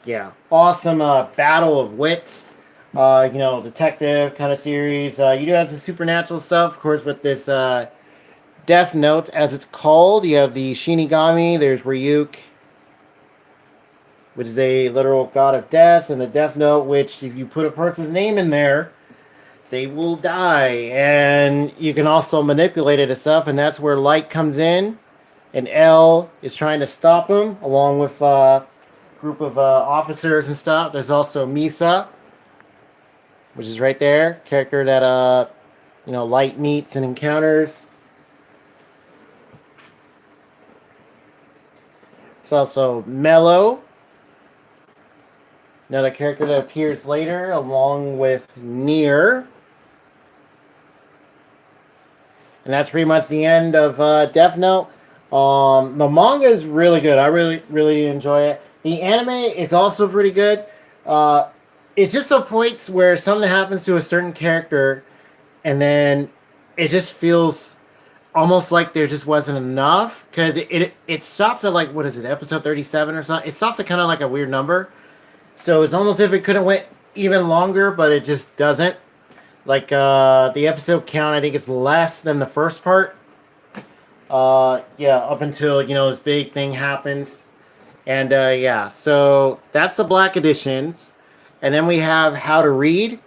Yeah, awesome battle of wits. Detective kind of series. You do have some supernatural stuff, of course, with this Death Note, as it's called. You have the Shinigami. There's Ryuk, which is a literal god of death, and the Death Note, which if you put a person's name in there, they will die. And you can also manipulate it and stuff, and that's where Light comes in. And L is trying to stop him, along with a group of officers and stuff. There's also Misa, which is right there. Character that, Light meets and encounters. It's also Mello, another character that appears later, along with Nier. And that's pretty much the end of Death Note. The manga is really good. I really, really enjoy it. The anime is also pretty good. It's just some points where something happens to a certain character, and then it just feels almost like there just wasn't enough, because it stops at like, what is it, episode 37 or something? It stops at kind of like a weird number. So it's almost as if it could have went even longer, but it just doesn't. Like, the episode count, I think, is less than the first part. Up until, this big thing happens. And, so that's the black editions. And then we have How to Read,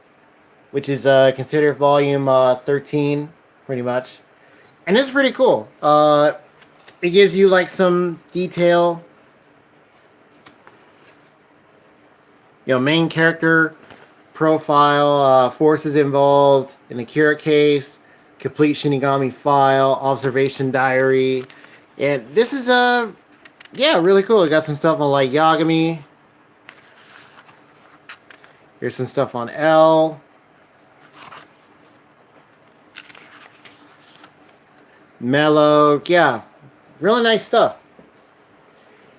which is considered volume 13, pretty much. And it's pretty cool. It gives you, like, some detail. Main character profile, forces involved in the Kira case, complete Shinigami file, observation diary. And this is yeah, really cool. We got some stuff on Light Yagami. Here's some stuff on L. Mellow. Yeah, really nice stuff.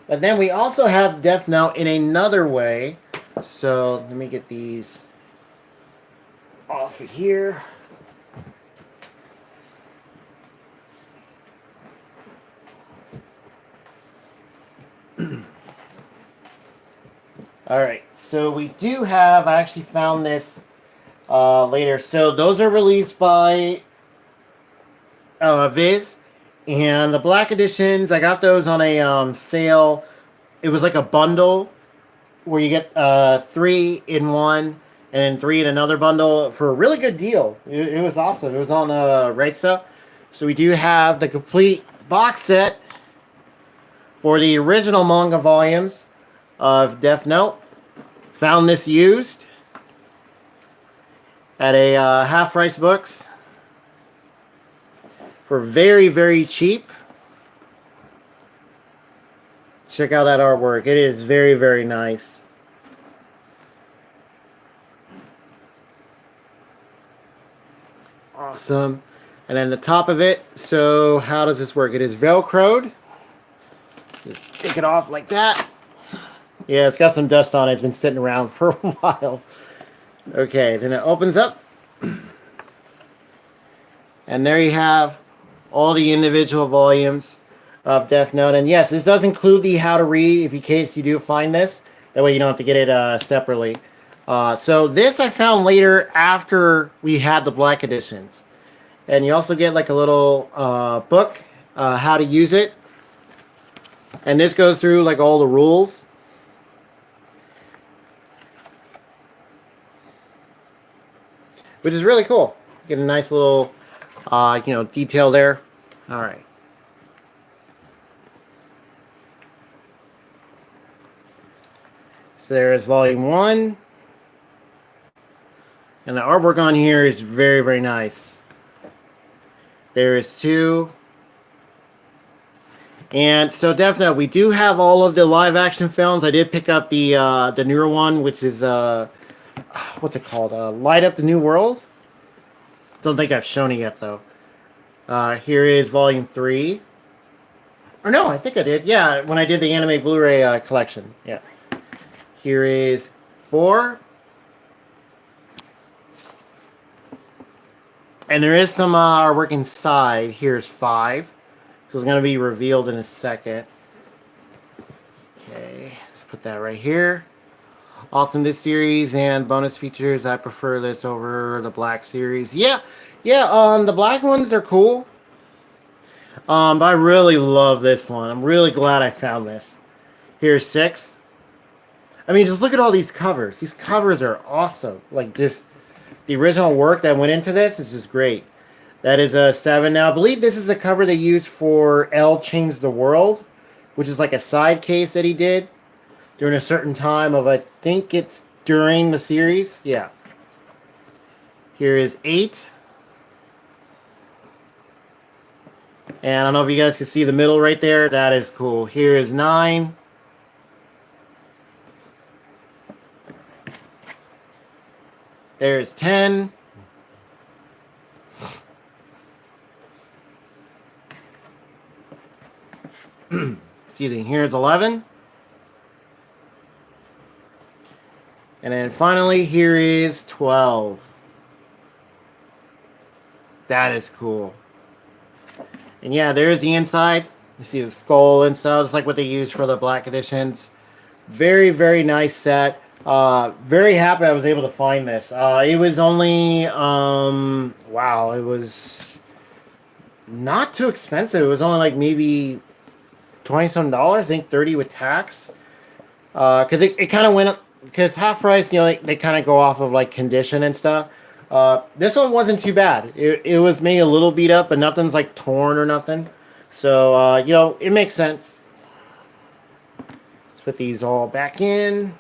But then we also have Death Note in another way. So let me get these off of here. All right, so we do have, I actually found this later. So those are released by Viz. And the black editions, I got those on a sale. It was like a bundle where you get 3 in one and then 3 in another bundle for a really good deal. It was awesome. It was on Right Stuff. So we do have the complete box set for the original manga volumes of Death Note. Found this used at a Half Price Books for very, very cheap. Check out that artwork. It is very, very nice. Awesome. And then the top of it, so how does this work? It is Velcroed. Just take it off like that. Yeah, it's got some dust on it. It's been sitting around for a while. Okay, then it opens up. And there you have all the individual volumes of Death Note. And yes, this does include the how to read, if in case you do find this. That way you don't have to get it separately. So this I found later after we had the black editions. And you also get like a little book, how to use it. And this goes through like all the rules. Which is really cool. Get a nice little, detail there. All right. So there is volume 1. And the artwork on here is very, very nice. There is 2. And so definitely, we do have all of the live action films. I did pick up the newer one, which is what's it called? Light Up the New World. Don't think I've shown it yet though. Here is volume 3. Or no, I think I did. Yeah, when I did the anime Blu-ray collection. Yeah. Here is 4. And there is some artwork inside. Here's 5. So it's going to be revealed in a second. Okay, let's put that right here. Awesome, this series and bonus features. I prefer this over the black series. Yeah. The black ones are cool. But I really love this one. I'm really glad I found this. Here's 6. I mean, just look at all these covers. These covers are awesome. Like this, the original work that went into this is just great. That is a 7. Now, I believe this is a cover they used for L Change the World, which is like a side case that he did during a certain time of, I think it's during the series. Yeah. Here is 8. And I don't know if you guys can see the middle right there. That is cool. Here is 9. There's 10. Excuse me. Here's 11. And then finally, here is 12. That is cool. And yeah, there's the inside. You see the skull and stuff. It's like what they use for the black editions. Very, very nice set. Very happy I was able to find this. It was only, wow, it was not too expensive. It was only like maybe $20-some. I think 30 with tax. Because it kind of went up. Because half price, they kind of go off of like condition and stuff. This one wasn't too bad. It was maybe a little beat up, but nothing's like torn or nothing. So, it makes sense. Let's put these all back in.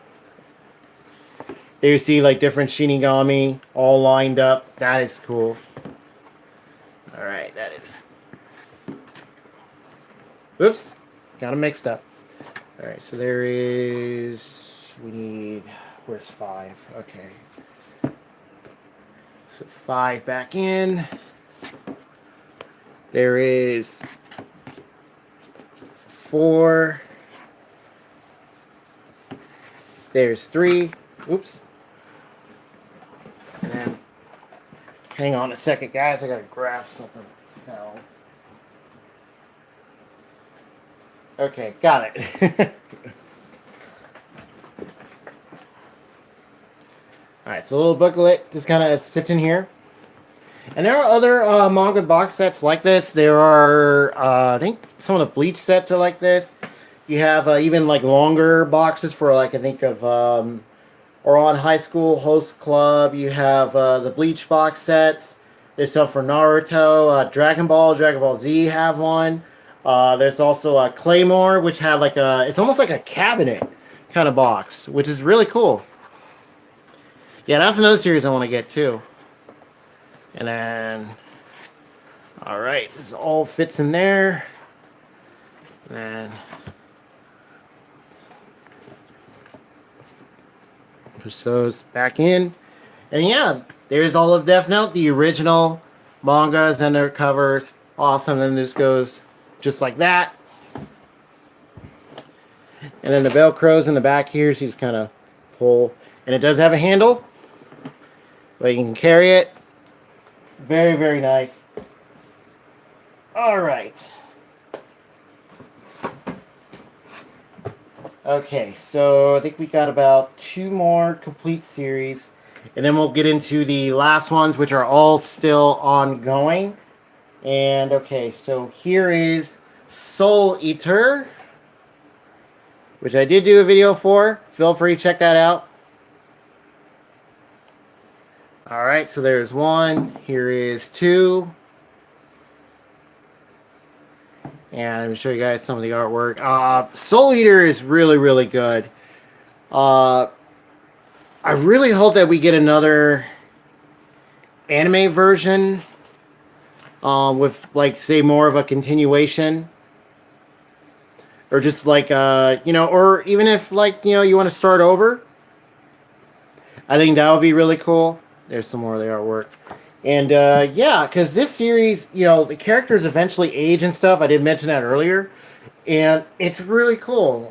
There you see like different Shinigami all lined up. That is cool. Alright, that is. Oops. Got them mixed up. All right, so there is, we need, where's 5? Okay. So 5 back in. There is 4. There's 3. Oops. And then, hang on a second, guys. I gotta grab something. No. Okay, got it. Alright, so a little booklet just kind of sits in here. And there are other manga box sets like this. There are, I think some of the Bleach sets are like this. You have even like longer boxes for like, I think of Oran High School Host Club. You have the Bleach box sets. There's stuff for Naruto, Dragon Ball Z have one. There's also a Claymore, which had like a, it's almost like a cabinet kind of box, which is really cool. Yeah, that's another series I want to get too. And then, all right, this all fits in there. And then push those back in. And yeah, there's all of Death Note, the original mangas and their covers. Awesome. Then this goes just like that. And then the Velcro's in the back here, so you just kind of pull. And it does have a handle, but you can carry it. Very, very nice. All right. Okay, so I think we got about 2 more complete series, and then we'll get into the last ones, which are all still ongoing. And okay, so here is Soul Eater, which I did do a video for. Feel free to check that out. All right, so there's 1. Here is 2. And I'm going to show you guys some of the artwork. Soul Eater is really, really good. I really hope that we get another anime version with, like, say, more of a continuation. Or just like, you know, or even if, like, you know, you want to start over. I think that would be really cool. There's some more of the artwork. And, yeah, because this series, you know, the characters eventually age and stuff. I did mention that earlier. And it's really cool.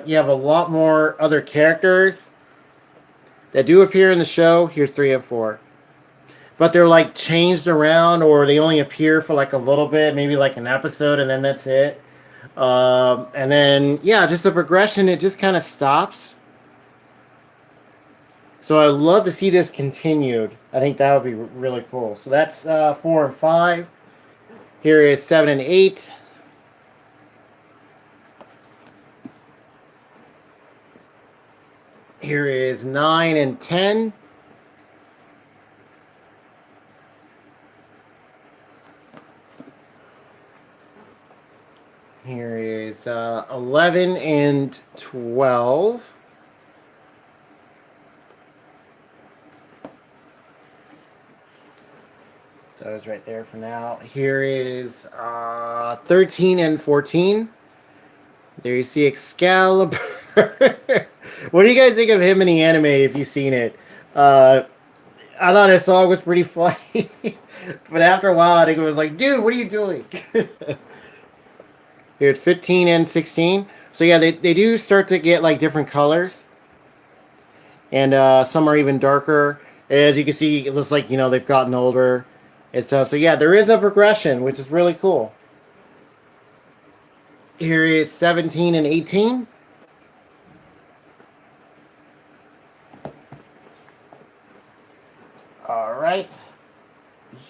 You have a lot more other characters that do appear in the show. Here's 3 and 4. But they're, like, changed around, or they only appear for, like, a little bit. Maybe, like, an episode, and then that's it. And then, yeah, just the progression, it just kind of stops. So I'd love to see this continued. I think that would be really cool. So that's 4 and 5. Here is 7 and 8. Here is 9 and 10. Here is 11 and 12. Those right there for now. Here is 13 and 14. There you see Excalibur. What do you guys think of him in the anime if you've seen it? I thought his song was pretty funny. But after a while, I think it was like, dude, what are you doing? Here at 15 and 16. So yeah, they do start to get like different colors. And some are even darker. As you can see, it looks like, you know, they've gotten older and stuff. So yeah, there is a progression, which is really cool. Here is 17 and 18. All right.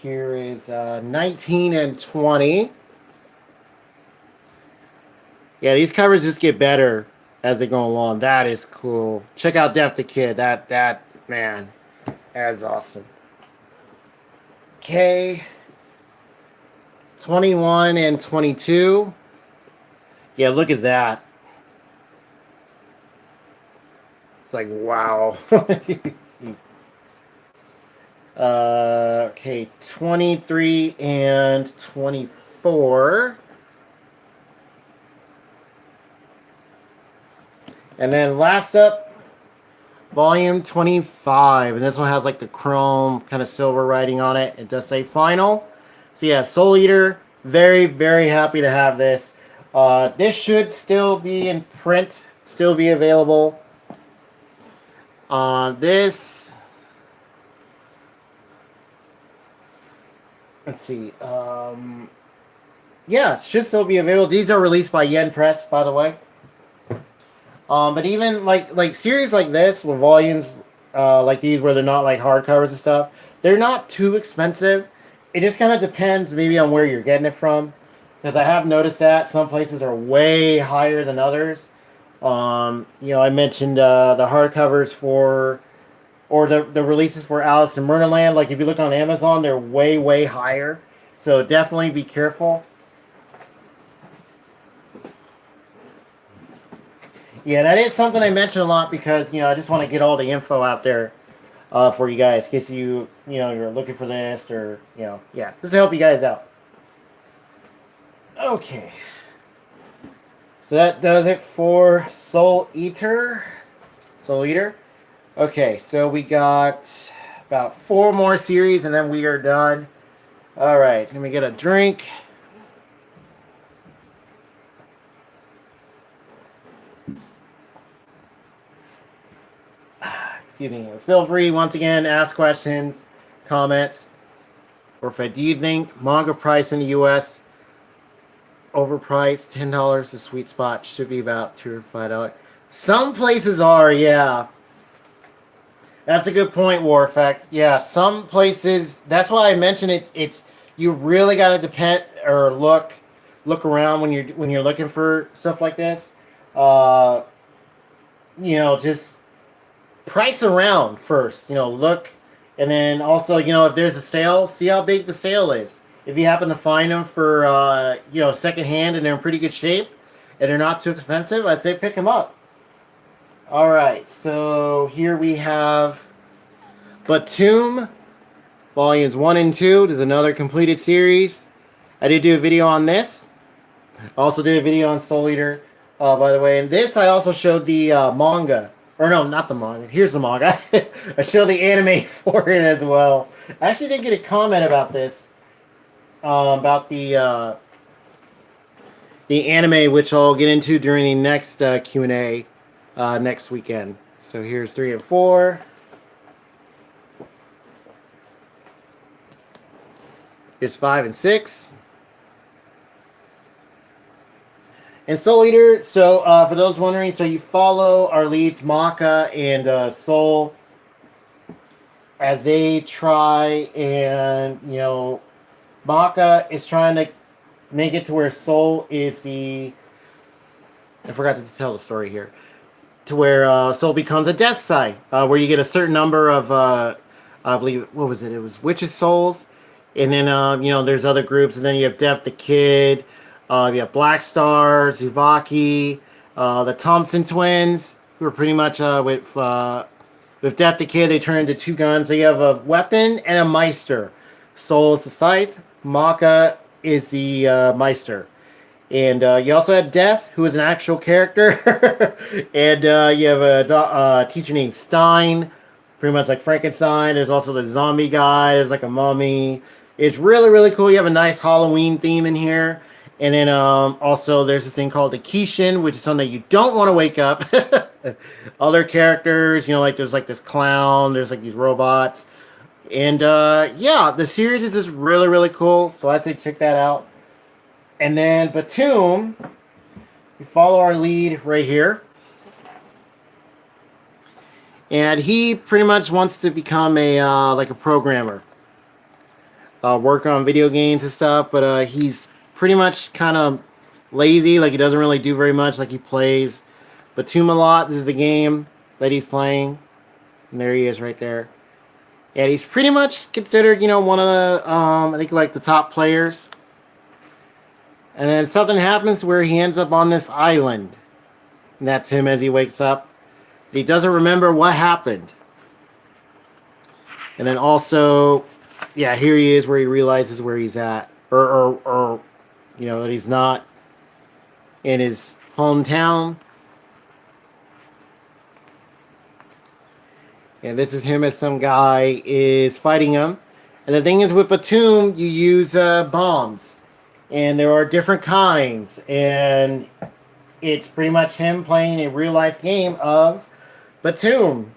Here is 19 and 20. Yeah, these covers just get better as they go along. That is cool. Check out Death the Kid. That man, that is awesome. Okay. 21 and 22. Yeah, look at that. It's like, wow. Okay, 23 and 24. And then last up, volume 25. And this one has like the chrome kind of silver writing on it. It does say final. So yeah, Soul Eater. Very, very happy to have this. This should still be in print, still be available. This, let's see. Yeah, should still be available. These are released by Yen Press, by the way. But even like series like this with volumes like these where they're not like hardcovers and stuff, they're not too expensive. It just kind of depends maybe on where you're getting it from, because I have noticed that some places are way higher than others. You know, I mentioned the hardcovers for, or the releases for Alice in Murderland. Like if you look on Amazon, they're way higher. So definitely be careful. Yeah, that is something I mention a lot because, you know, I just want to get all the info out there for you guys in case you're looking for this or, you know, yeah, just to help you guys out. Okay. So that does it for Soul Eater. Soul Eater. Okay, so we got about 4 more series and then we are done. All right, let me get a drink. Excuse me. Feel free once again ask questions, comments, or if do you think manga price in the U.S. overpriced? $10 the sweet spot should be about $2 or $5. Some places are, yeah. That's a good point, War Effect. Yeah, some places. That's why I mentioned it's you really got to depend or look around when you're looking for stuff like this. You know, just price around first. You know, look, and then also, you know, if there's a sale, see how big the sale is. If you happen to find them for you know, secondhand and they're in pretty good shape and they're not too expensive, I'd say pick them up. All right, so here we have Batum volumes 1 and 2. There's another completed series. I did do a video on this. I also did a video on Soul Eater, by the way. And this, I also showed the manga. Or no, not the manga. Here's the manga. I showed the anime for it as well. I actually did get a comment about this. About the anime, which I'll get into during the next Q&A next weekend. So here's 3 and 4. Here's 5 and 6. And Soul Eater, so for those wondering, so you follow our leads, Maka and Soul, as they try and, you know, Maka is trying to make it to where Soul is the... I forgot to tell the story here. To where Soul becomes a death sign, where you get a certain number of, I believe, what was it? It was Witches' Souls. And then, you know, there's other groups. And then you have Death the Kid. You have Black Star, Zubaki, the Thompson twins, who are pretty much with Death the Kid, they turn into 2 guns. So you have a weapon and a Meister. Soul is the scythe. Maka is the Meister. And you also have Death, who is an actual character. And you have a teacher named Stein, pretty much like Frankenstein. There's also the zombie guy. There's like a mummy. It's really cool. You have a nice Halloween theme in here. And then also there's this thing called the Kishin, which is something that you don't want to wake up. Other characters, you know, like there's like this clown. There's like these robots. And yeah, the series is just really cool. So I'd say check that out. And then Batum, you follow our lead right here. And he pretty much wants to become a like a programmer. Work on video games and stuff, but he's pretty much kind of lazy. Like he doesn't really do very much. Like he plays Batum a lot. This is the game that he's playing. And there he is right there. And he's pretty much considered, you know, one of the, I think like the top players. And then something happens where he ends up on this island. And that's him as he wakes up. He doesn't remember what happened. And then also, yeah, here he is where he realizes where he's at. Or you know, that he's not in his hometown. And this is him as some guy is fighting him. And the thing is, with Batum, you use bombs. And there are different kinds. And it's pretty much him playing a real life game of Batum.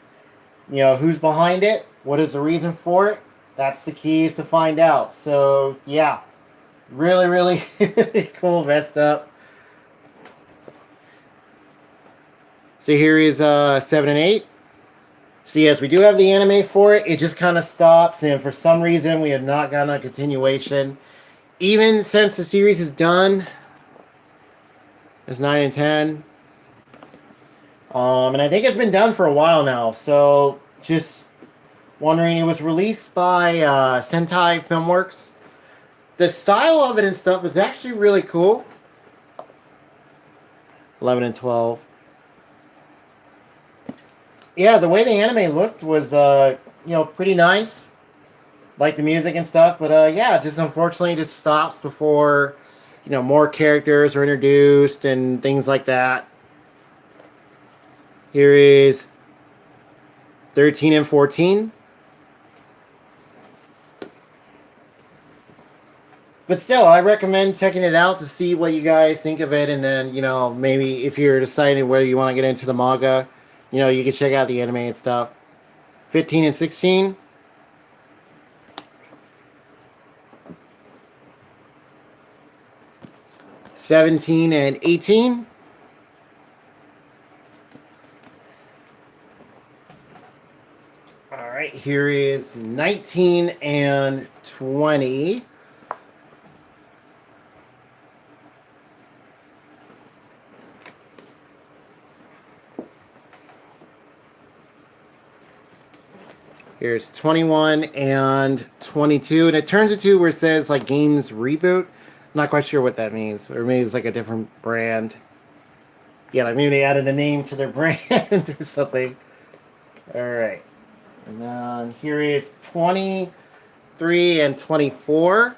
You know, who's behind it? What is the reason for it? That's the key is to find out. So, yeah. Really, really cool messed up. So here is 7 and 8. So yes, we do have the anime for it. It just kind of stops, and for some reason we have not gotten a continuation. Even since the series is done, it's 9 and 10. And I think it's been done for a while now. So just wondering, it was released by Sentai Filmworks. The style of it and stuff is actually really cool. 11 and 12. Yeah, the way the anime looked was, pretty nice. Like the music and stuff, but yeah, just unfortunately just stops before, more characters are introduced and things like that. Here is 13 and 14. But still, I recommend checking it out to see what you guys think of it, and then, maybe if you're deciding whether you want to get into the manga, you can check out the anime and stuff. 15 and 16. $17 and $18. All right, here is 19 and $20. Here's 21 and $22, and it turns into where it says like games reboot. I'm not quite sure what that means, or maybe it's like a different brand. Yeah, like maybe they added a name to their brand or something. All right, and then here is 23 and 24.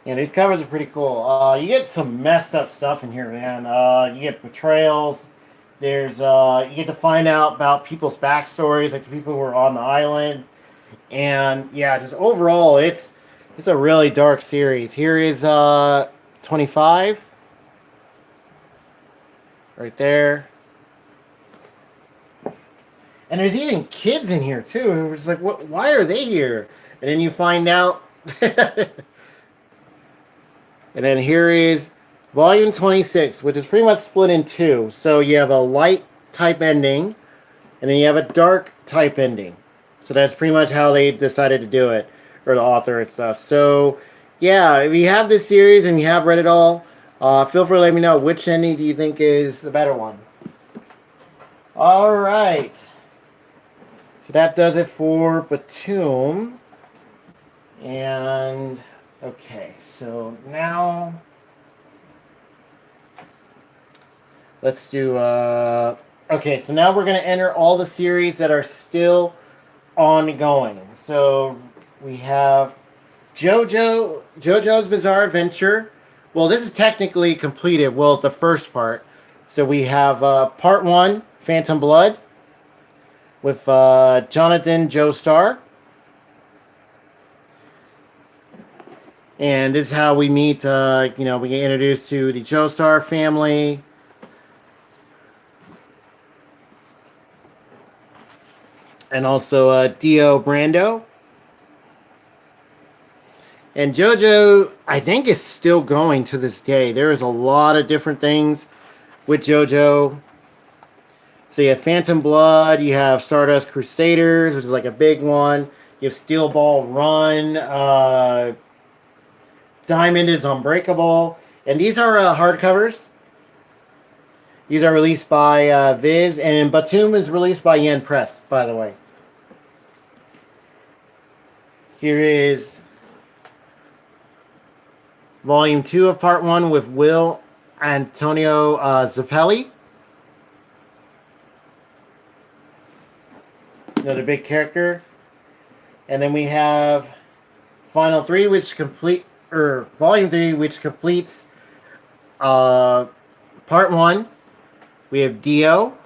Yeah, these covers are pretty cool. You get some messed up stuff in here, man. You get betrayals. There's you get to find out about people's backstories, like the people who are on the island, and yeah, just overall, it's a really dark series. Here is 25, right there, and there's even kids in here too. It's like, what? Why are they here? And then you find out. And then here is volume 26, which is pretty much split in two. So you have a light type ending, and then you have a dark type ending. So that's pretty much how they decided to do it, or the author and stuff. So, yeah, if you have this series and you have read it all, feel free to let me know which ending do you think is the better one. All right. So that does it for Batum. And... okay, so now let's do, okay, so now we're going to enter all the series that are still ongoing. So we have JoJo's Bizarre Adventure. Well, this is technically completed, well, the first part. So we have part 1, Phantom Blood, with Jonathan Joestar. And this is how we meet, we get introduced to the Joestar family. And also Dio Brando. And JoJo, I think, is still going to this day. There is a lot of different things with JoJo. So you have Phantom Blood, you have Stardust Crusaders, which is like a big one. You have Steel Ball Run, Diamond is Unbreakable. And these are hardcovers. These are released by Viz. And Batum is released by Yen Press, by the way. Here is Volume 2 of Part 1 with Will Antonio Zappelli. Another big character. And then we have Final 3, which Volume 3, which completes part Part 1, we have Dio.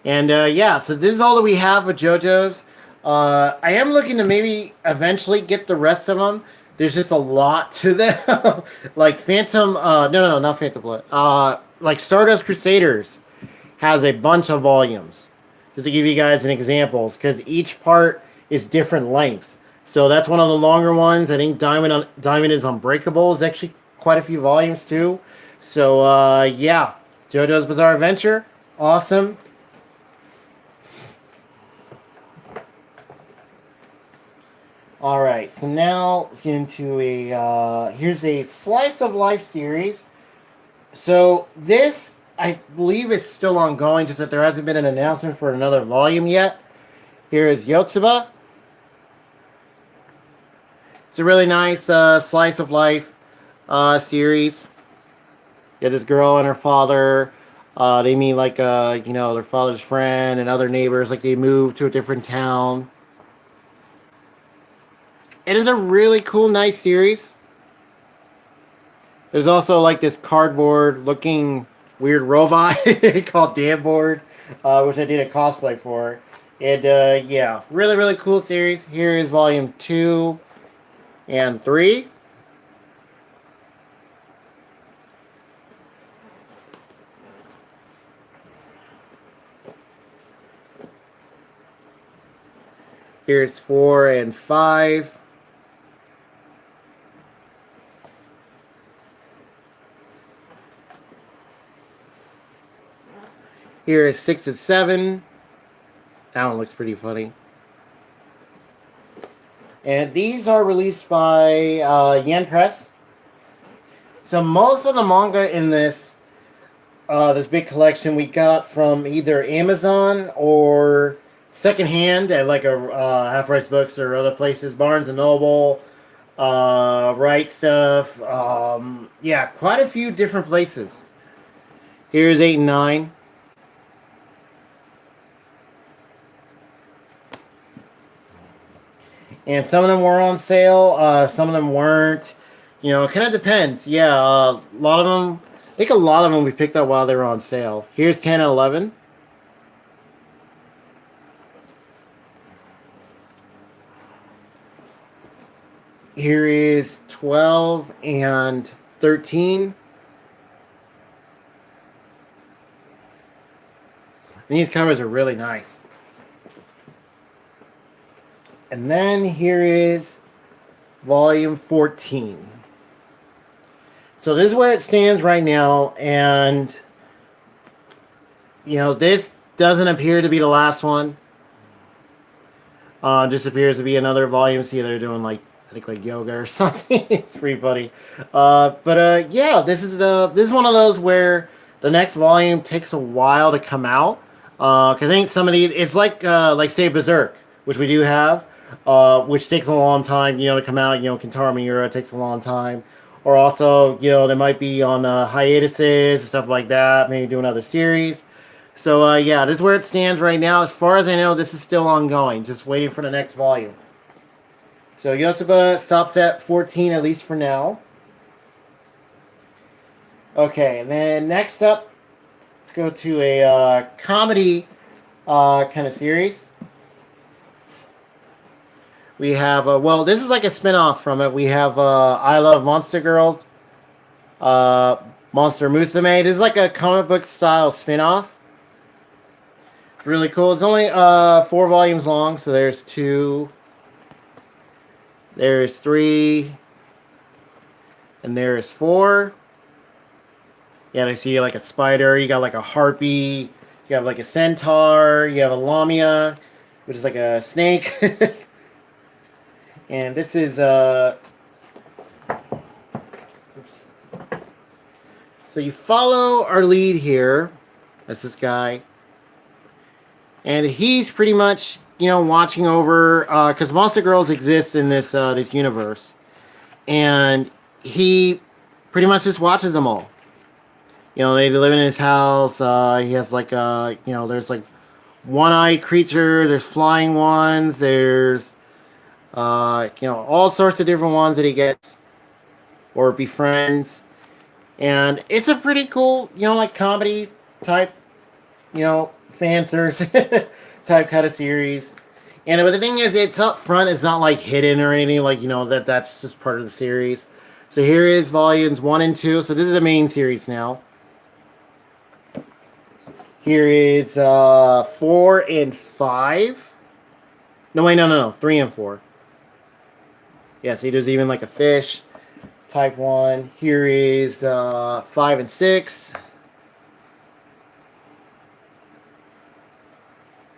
And yeah, so this is all that we have with JoJo's. I am looking to maybe eventually get the rest of them. There's just a lot to them. Like Phantom, no, not Phantom Blood. Like Stardust Crusaders has a bunch of volumes. Just to give you guys an examples, because each part is different lengths. So that's one of the longer ones. I think Diamond is Unbreakable. It's actually quite a few volumes too. So yeah, JoJo's Bizarre Adventure, awesome. All right, so now let's get into here's a Slice of Life series. So this, I believe, is still ongoing, just that there hasn't been an announcement for another volume yet. Here is Yotsuba. It's a really nice Slice of Life series. Yeah, this girl and her father, they meet like, their father's friend and other neighbors, like they move to a different town. It is a really cool, nice series. There's also like this cardboard looking weird robot called Damboard, which I did a cosplay for. And yeah, really, really cool series. Here is volume 2 and 3. Here's 4 and 5. Here is 6 and 7. That one looks pretty funny. And these are released by Yen Press. So most of the manga in this big collection we got from either Amazon or secondhand at like a Half Price Books or other places, Barnes and Noble, Right Stuff. Yeah, quite a few different places. Here's 8 and 9. And some of them were on sale. Some of them weren't. You know, it kind of depends. Yeah, a lot of them. I think a lot of them we picked up while they were on sale. Here's 10 and 11. Here is 12 and 13. And these covers are really nice. And then here is volume 14. So this is where it stands right now, and this doesn't appear to be the last one. Just appears to be another volume. See, they're doing like yoga or something. It's pretty funny. But yeah, this is one of those where the next volume takes a while to come out. Because I think some of these, it's like say Berserk, which we do have. Which takes a long time, to come out. Kentaro Miura takes a long time. Or also, they might be on hiatuses and stuff like that. Maybe do another series. So, yeah, this is where it stands right now. As far as I know, this is still ongoing. Just waiting for the next volume. So, Yotsuba stops at 14, at least for now. Okay, and then next up, let's go to a comedy kind of series. We have, well, this is like a spin-off from it. We have I Love Monster Girls, Monster Musume. This is like a comic book style spin-off. It's really cool. It's only 4 volumes long, so there's 2, there's 3, and there's 4. Yeah, I see like a spider, you got like a harpy, you have like a centaur, you have a lamia, which is like a snake. And this is, oops. So you follow our lead here. That's this guy. And he's pretty much, watching over, because Monster Girls exist in this universe. And he pretty much just watches them all. They live in his house. He has like, there's like one-eyed creature. There's flying ones. There's all sorts of different ones that he gets or befriends. And it's a pretty cool, like comedy type, fan service type kind of series. And but the thing is, it's up front. It's not like hidden or anything. Like that's just part of the series. So here is volumes 1 and 2. So this is a main series now. Here is 4 and 5. No wait, no, 3 and 4. Yeah, see, there's even like a fish type 1. Here is 5 and 6.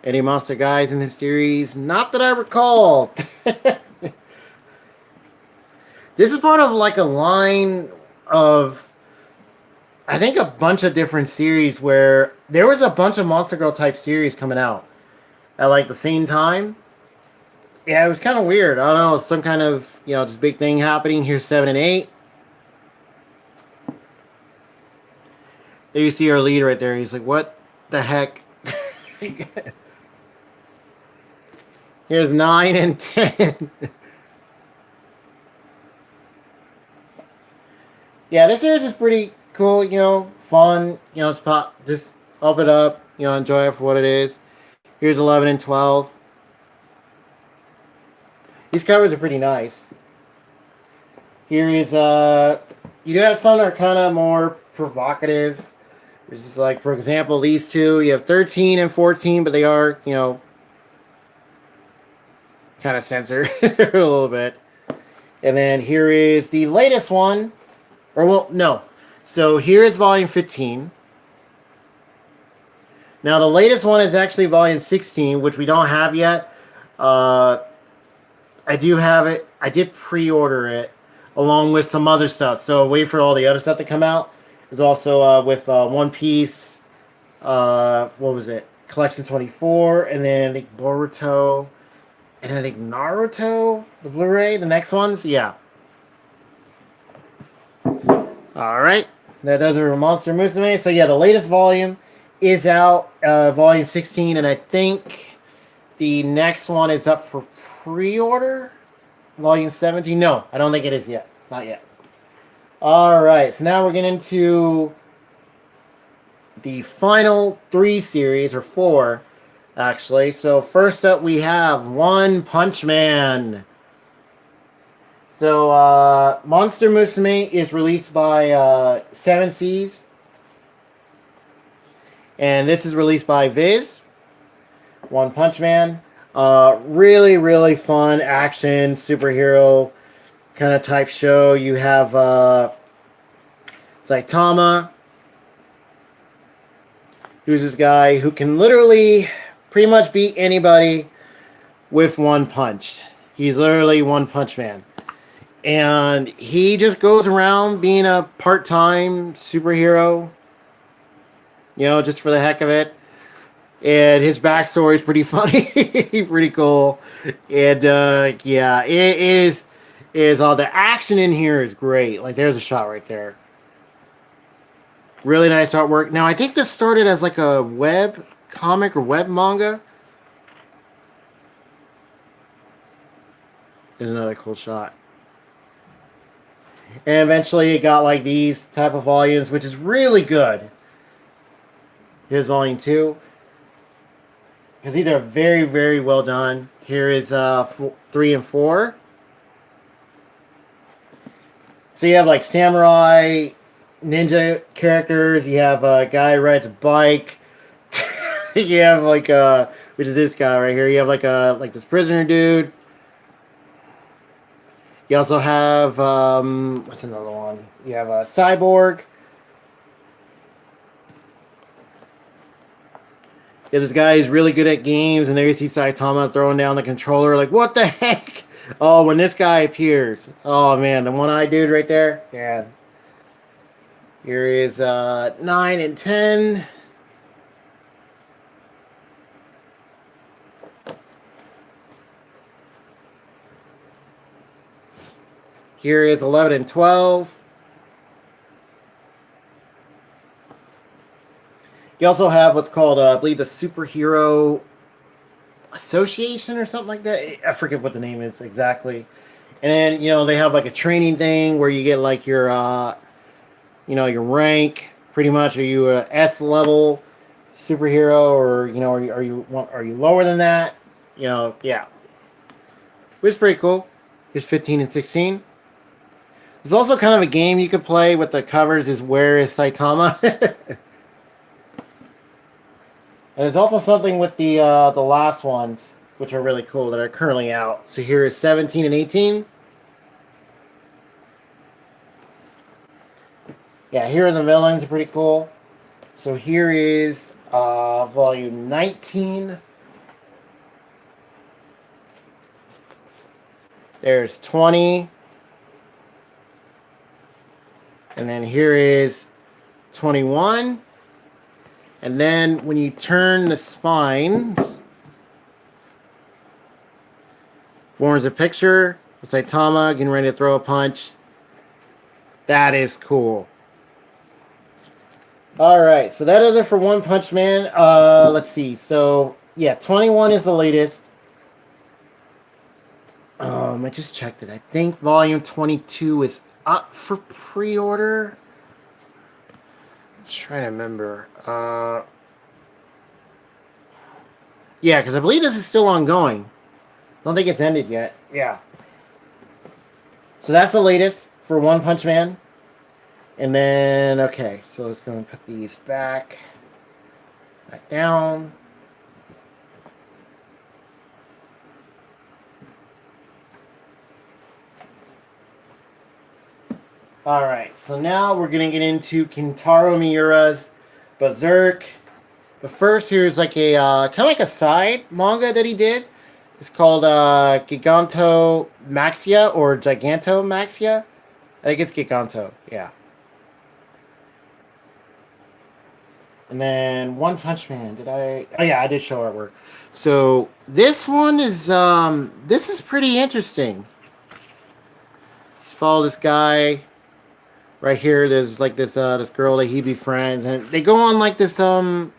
Any monster guys in this series? Not that I recall. This is part of like a line of, I think, a bunch of different series where there was a bunch of Monster Girl type series coming out at like the same time. Yeah, it was kind of weird. I don't know, some kind of, just big thing happening. Here's 7 and 8. There you see our lead right there. He's like, what the heck? Here's 9 and 10. Yeah, this series is pretty cool, fun, spot. Just open it up, enjoy it for what it is. Here's 11 and 12. These covers are pretty nice. Here is, you do have some that are kind of more provocative. This is like, for example, these two. You have 13 and 14, but they are, kind of censored a little bit. And then here is the latest one. Or, well, no. So here is volume 15. Now, the latest one is actually volume 16, which we don't have yet. I do have it. I did pre-order it along with some other stuff. So wait for all the other stuff to come out. There's also with One Piece. What was it? Collection 24. And then I think Boruto. And I think Naruto. The Blu-ray. The next ones. Yeah. Alright. That does it for Monster Musume. So yeah, the latest volume is out. Volume 16. And I think the next one is up for pre-order. Volume 17. No, I don't think it is yet. Not yet. Alright, so now we're getting into the final 3 series, or 4, actually. So first up we have One Punch Man. So Monster Musume is released by 7 Seas. And this is released by Viz. One Punch Man. Really, really fun action superhero kind of type show. You have Saitama, who's this guy who can literally pretty much beat anybody with one punch. He's literally One Punch Man. And he just goes around being a part-time superhero, just for the heck of it. And his backstory is pretty funny, pretty cool. And yeah, it is all the action in here is great. Like, there's a shot right there. Really nice artwork. Now, I think this started as like a web comic or web manga. There's another cool shot. And eventually it got like these type of volumes, which is really good. Here's volume 2. Because these are very, very well done. Here is 3 and 4. So you have like samurai, ninja characters. You have a guy who rides a bike. You have like which is this guy right here. You have like this prisoner dude. You also have what's another one? You have a cyborg. Yeah, this guy is really good at games, and there you see Saitama throwing down the controller. Like, what the heck? Oh, when this guy appears. Oh, man, the one-eyed dude right there. Yeah. Here is 9 and 10. Here is 11 and 12. You also have what's called, I believe, the Superhero Association or something like that. I forget what the name is exactly. And then, they have like a training thing where you get like your, your rank. Pretty much, are you a S level superhero, or are you lower than that? Yeah, which is pretty cool. Here's 15 and 16. There's also kind of a game you could play with the covers. Is Where is Saitama? And there's also something with the last ones, which are really cool, that are currently out. So here is 17 and 18. Yeah, here are the villains. Are pretty cool. So here is volume 19. There's 20. And then here is 21. And then when you turn the spines, forms a picture of Saitama getting ready to throw a punch. That is cool. Alright, so that does it for One Punch Man. Let's see. So, yeah, 21 is the latest. I just checked it. I think volume 22 is up for pre-order. I'm trying to remember. Yeah, because I believe this is still ongoing. Don't think it's ended yet. Yeah. So that's the latest for One Punch Man. And then, okay, so let's go and put these back down. Alright, so now we're going to get into Kentaro Miura's Berserk. But first, here's like a kind of like a side manga that he did. It's called Giganto Maxia or Giganto Maxia. I think it's Giganto, yeah. And then One Punch Man. Oh yeah, I did show artwork. So this one is this is pretty interesting. Just follow this guy. Right here, there's like this girl that he befriends, and they go on like this kind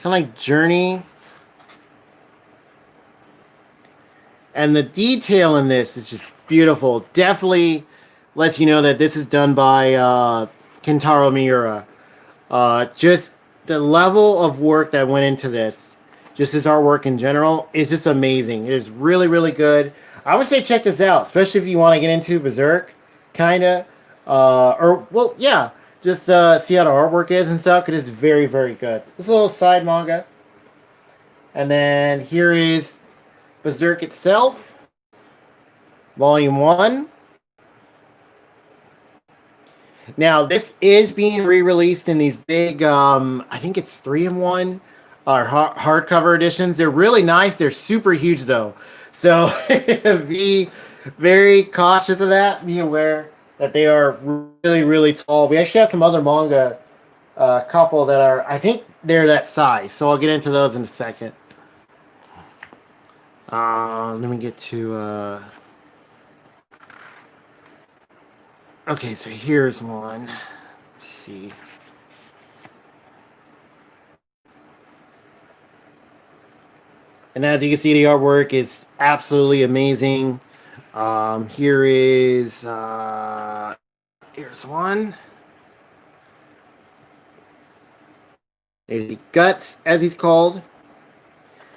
of like journey. And the detail in this is just beautiful. Definitely lets you know that this is done by Kentaro Miura. Just the level of work that went into this, just his artwork in general, is just amazing. It is really, really good. I would say check this out, especially if you want to get into Berserk, kinda. Just see how the artwork is and stuff, because it's very, very good. This is a little side manga. And then here is Berserk itself, Volume 1. Now, this is being re-released in these big, I think it's 3-in-1, or hardcover editions. They're really nice. They're super huge, though. So, be very cautious of that. Be aware that they are really, really tall. We actually have some other manga couple that are, I think they're that size. So I'll get into those in a second. Let me get to... Okay, so here's one. Let's see. And as you can see, the artwork is absolutely amazing. Here's one. There's the Guts, as he's called.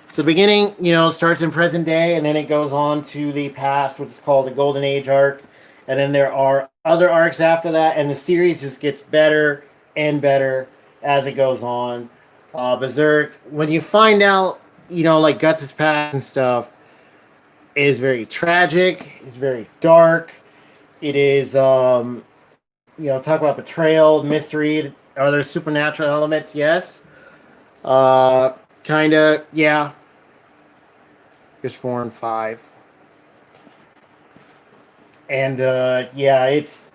So the beginning, starts in present day, and then it goes on to the past, which is called the Golden Age arc. And then there are other arcs after that, and the series just gets better and better as it goes on. Berserk, when you find out, like Guts' past and stuff, is very tragic. It's very dark. It is, talk about betrayal, mystery. Are there supernatural elements? Yes. Kinda, yeah. Here's 4 and 5. And, it's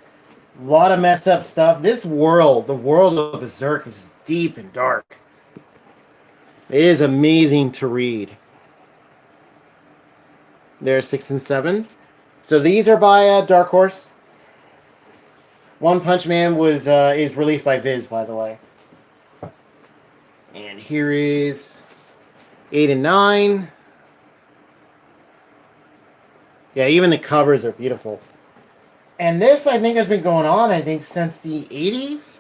a lot of messed up stuff. This world, the world of Berserk, is deep and dark. It is amazing to read. There's 6 and 7. So these are by Dark Horse. One Punch Man is released by Viz, by the way. And here is 8 and 9. Yeah, even the covers are beautiful. And this, I think, has been going on, I think, since the 80s.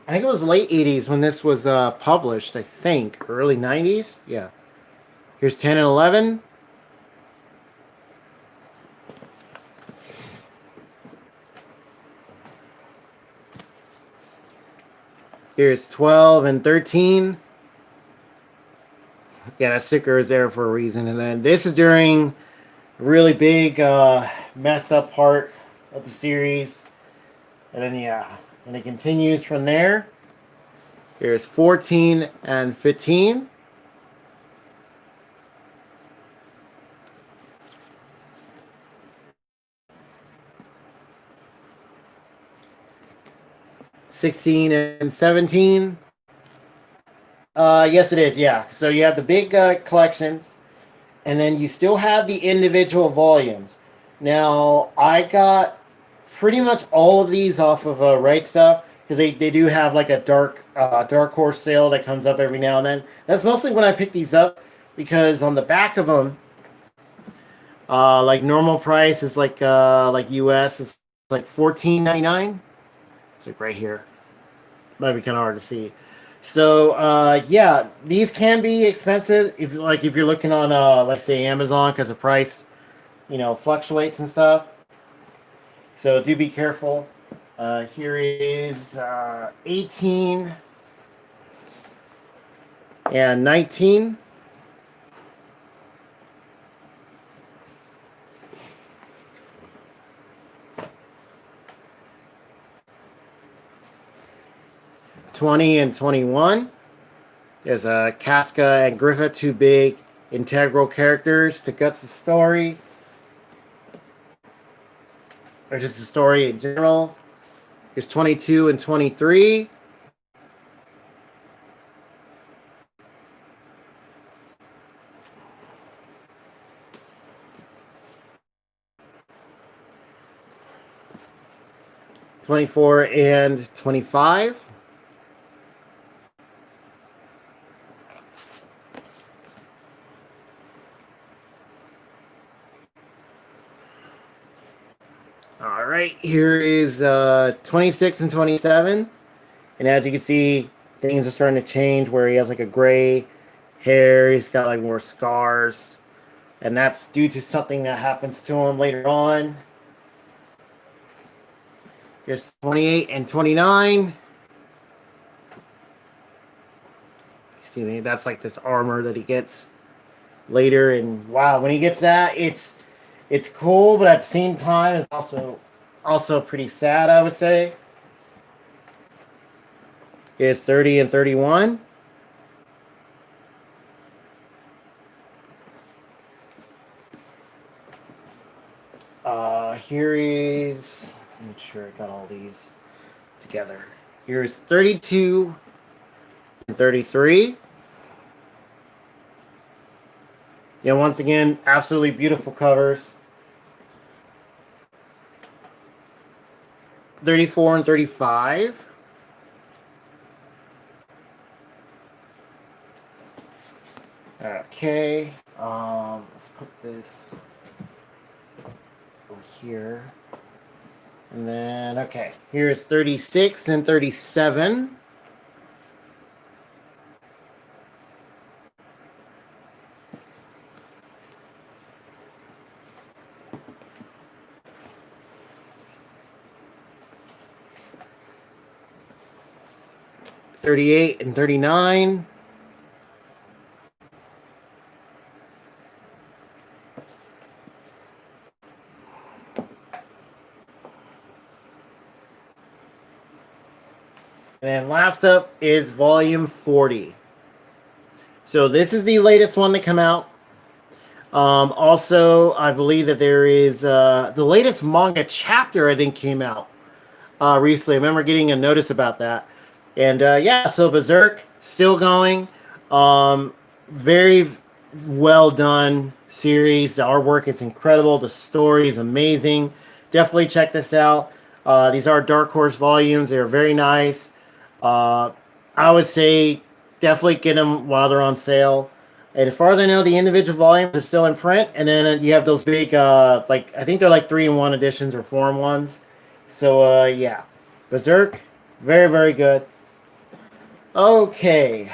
I think it was late 80s when this was published, I think. Early 90s? Yeah. Here's 10 and 11. Here's 12 and 13. Yeah, that sticker is there for a reason. And then this is during a really big messed up part of the series. And then, yeah, and it continues from there. Here's 14 and 15. '16 and 17. Yes, it is. Yeah. So you have the big collections, and then you still have the individual volumes. Now, I got pretty much all of these off of Right Stuff because they do have like a dark horse sale that comes up every now and then. That's mostly when I pick these up because on the back of them, like normal price is like US is like $14.99. It's like right here. Might be kind of hard to see. So yeah, these can be expensive if you're looking on like say Amazon because the price fluctuates and stuff. So do be careful. Here is 18 and 19. '20 and 21. There's Casca and Griffith, two big integral characters to Guts' story. Or just the story in general. Here's 22 and 23. '24 and 25. All right, here is 26 and 27. And as you can see, things are starting to change where he has like a gray hair. He's got like more scars. And that's due to something that happens to him later on. Here's 28 and 29. See, that's like this armor that he gets later. And wow, when he gets that, it's cool, but at the same time, it's also pretty sad, I would say. Here's 30 and 31. Here is, make sure I got all these together. Here's 32 and 33. Yeah, once again, absolutely beautiful covers. 34 and 35. Okay, let's put this over here. And then, okay, here's 36 and 37. '38 and 39. And then last up is volume 40. So this is the latest one to come out. Also, I believe that there is the latest manga chapter, I think, came out recently. I remember getting a notice about that. And yeah, so Berserk, still going. Very well done series. The artwork is incredible. The story is amazing. Definitely check this out. These are Dark Horse volumes. They're very nice. I would say definitely get them while they're on sale. And as far as I know, the individual volumes are still in print, and then you have those big, like I think they're like 3-in-1 editions or 4-in-1s. So yeah, Berserk, very very good. Okay,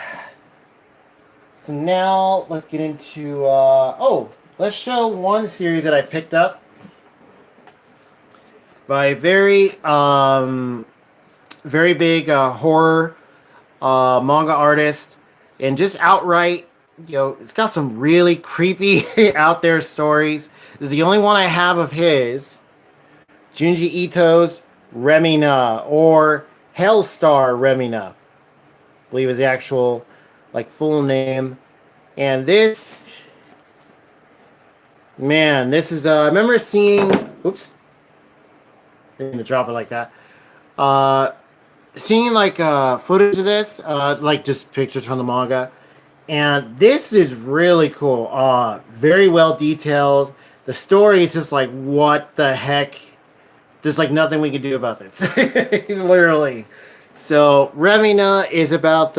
so now let's get into let's show one series that I picked up by a very big horror manga artist, and just outright, it's got some really creepy out there stories. This is the only one I have of his, Junji Ito's Remina, or Hellstar Remina, I believe is the actual like full name. And this, man, this is I remember seeing, oops, didn't drop it like that. Seeing like footage of this, like just pictures from the manga, and this is really cool. Very well detailed. The story is just like, what the heck? There's like nothing we can do about this, literally. So Remina is about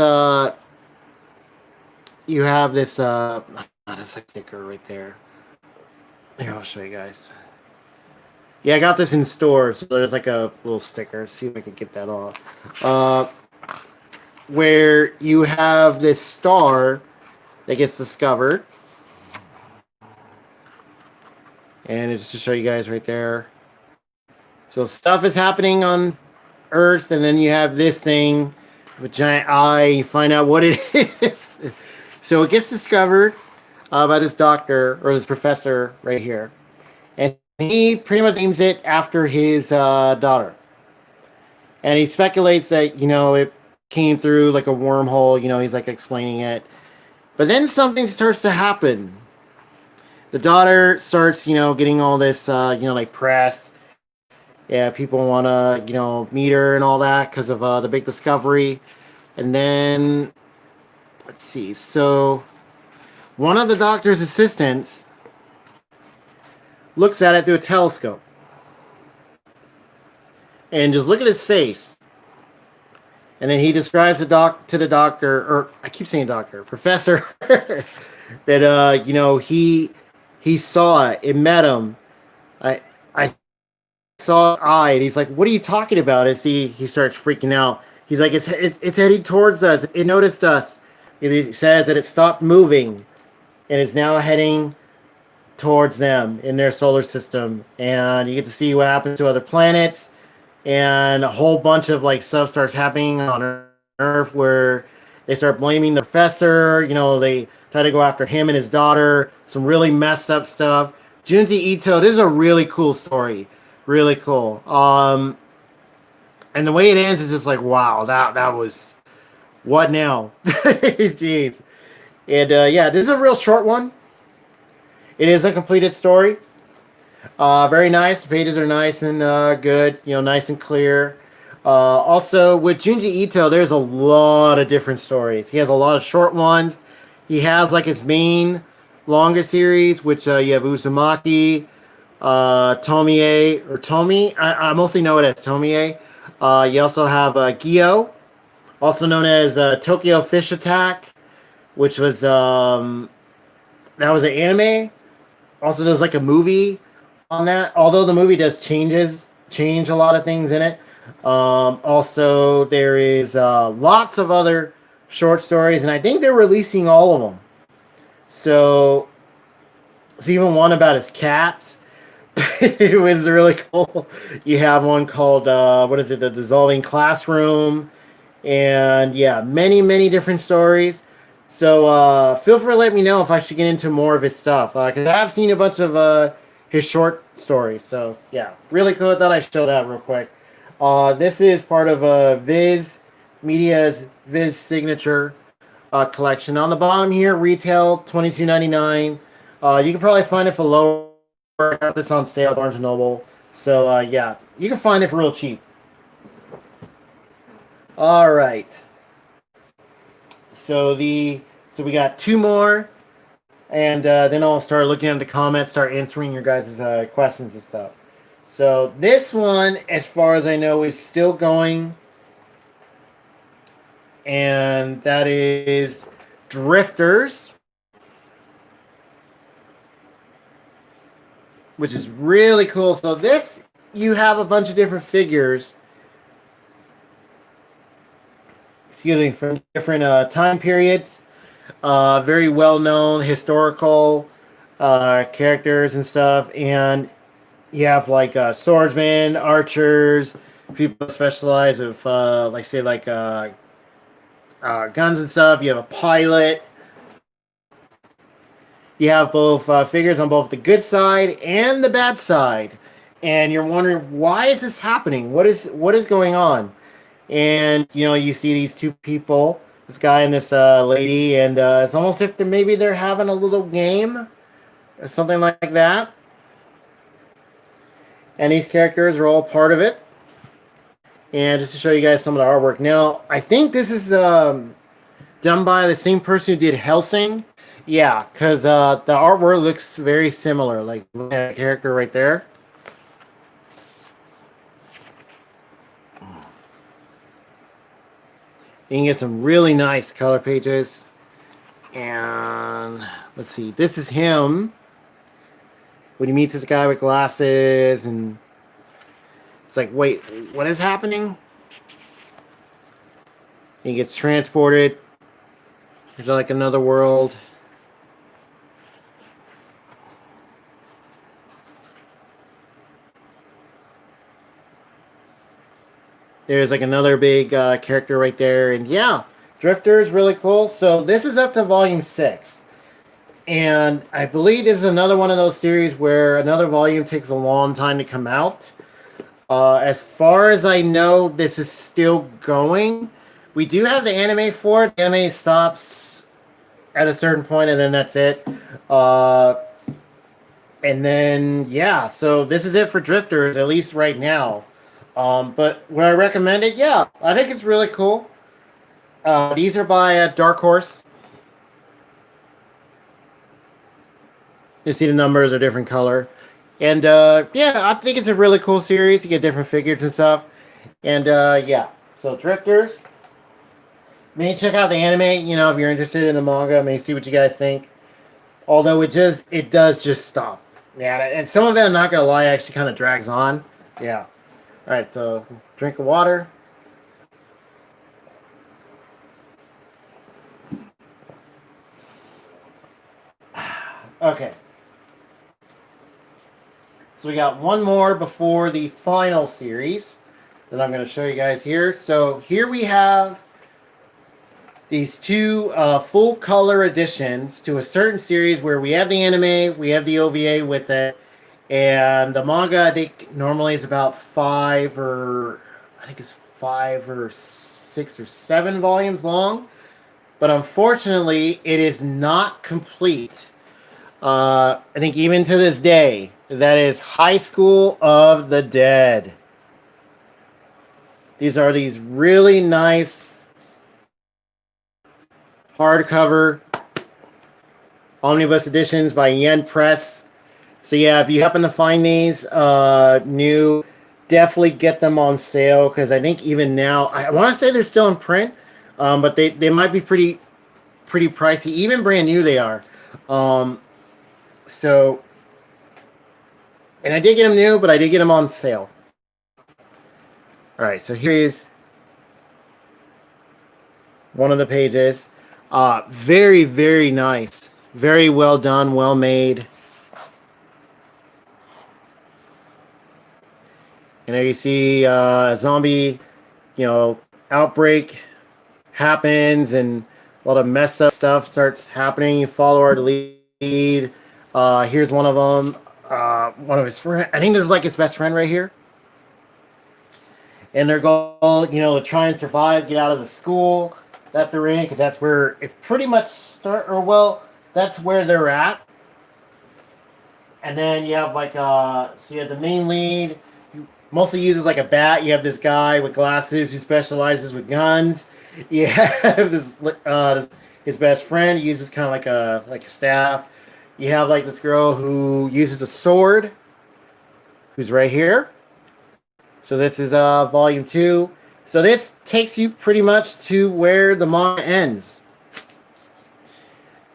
you have this that's like sticker right there. Here, I'll show you guys. Yeah, I got this in stores. So there's like a little sticker. Let's see if I can get that off. Where you have this star that gets discovered. And it's to show you guys right there. So stuff is happening on Earth, and then you have this thing with a giant eye. You find out what it is. So it gets discovered by this doctor, or this professor right here. And he pretty much names it after his daughter. And he speculates that, it came through like a wormhole. He's like explaining it. But then something starts to happen. The daughter starts, getting all this, like press. Yeah, people want to, meet her and all that because of the big discovery. And then, let's see. So, one of the doctor's assistants looks at it through a telescope. And just look at his face. And then he describes to the doctor, or I keep saying doctor, professor, that he saw it. It met him. I saw his eye, and he's like, "What are you talking about?" As he starts freaking out. He's like, "It's heading towards us. It noticed us." He says that it stopped moving, and it's now heading towards them in their solar system. And you get to see what happens to other planets. And a whole bunch of like stuff starts happening on Earth where they start blaming the professor. They try to go after him and his daughter. Some really messed up stuff. Junji Ito, this is a really cool story. Really cool. And the way it ends is just like, wow, that was, what now? Jeez. And yeah, this is a real short one. It is a completed story. Very nice. The pages are nice and good. Nice and clear. Also, with Junji Ito, there's a lot of different stories. He has a lot of short ones. He has like his main longer series, which you have Uzumaki, Tomie, or Tomi. I mostly know it as Tomie. You also have Gyo, also known as Tokyo Fish Attack, which was that was an anime. Also, there's like a movie on that, although the movie does change a lot of things in it. Also, there is lots of other short stories, and I think they're releasing all of them. So, there's even one about his cats. It was really cool. You have one called The Dissolving Classroom, and yeah, many different stories. So feel free to let me know if I should get into more of his stuff, because I've seen a bunch of his short stories. So yeah, really cool. I thought I'd show that real quick. This is part of Viz Media's Viz Signature collection. On the bottom here, retail $22.99. You can probably find it for lower. I got this on sale at Barnes & Noble. So yeah, you can find it for real cheap. All right. So we got two more. And then I'll start looking at the comments, start answering your guys' questions and stuff. So this one, as far as I know, is still going. And that is Drifters. which is really cool. So this, you have a bunch of different figures, excuse me, from different time periods. Very well-known historical characters and stuff. And you have like swordsmen, archers, people specialize with like say like guns and stuff. You have a pilot. You have both figures on both the good side and the bad side, and you're wondering why is this happening? What is going on? And you see these two people, this guy and this lady, and it's almost if maybe they're having a little game or something like that. And these characters are all part of it. And just to show you guys some of the artwork. Now, I think this is done by the same person who did Hellsing. Yeah, because the artwork looks very similar. Like, look at that character right there. You can get some really nice color pages. And let's see. This is him when he meets this guy with glasses. And it's like, wait, what is happening? He gets transported to like another world. There's like another big character right there. And yeah, Drifter is really cool. So this is up to volume 6. And I believe this is another one of those series where another volume takes a long time to come out. As far as I know, this is still going. We do have the anime for it. The anime stops at a certain point and then that's it. And then, yeah, so this is it for Drifters, at least right now. But would I recommend it? Yeah, I think it's really cool. These are by Dark Horse. You see the numbers are different color. And yeah, I think it's a really cool series. You get different figures and stuff. And yeah, so Drifters. Maybe check out the anime, if you're interested in the manga. Maybe see what you guys think. Although it does just stop. Yeah, and some of it, I'm not going to lie, actually kind of drags on. Yeah. Alright, so drink of water. Okay. So we got one more before the final series that I'm going to show you guys here. So here we have these two full color editions to a certain series where we have the anime, we have the OVA with it, and the manga I think normally is about 5 or 6 or 7 volumes long, but unfortunately it is not complete. I think even to this day, that is High School of the Dead. These are these really nice hardcover omnibus editions by Yen Press. So yeah, if you happen to find these new, definitely get them on sale because I think even now, I want to say they're still in print, but they might be pretty pricey. Even brand new they are. So, and I did get them new, but I did get them on sale. All right, so here is one of the pages. Very, very nice. Very well done, well made. And there you see a zombie, outbreak happens and a lot of messed up stuff starts happening. You follow our lead. Here's one of them. One of his friends. I think this is like his best friend right here. And their goal, to try and survive, get out of the school that they're in, because that's where it pretty much that's where they're at. And then you have so you have the main lead, who mostly uses like a bat. You have this guy with glasses who specializes with guns. You have his best friend, he uses kind of like a staff. You have like this girl who uses a sword, who's right here. So this is volume 2. So this takes you pretty much to where the manga ends.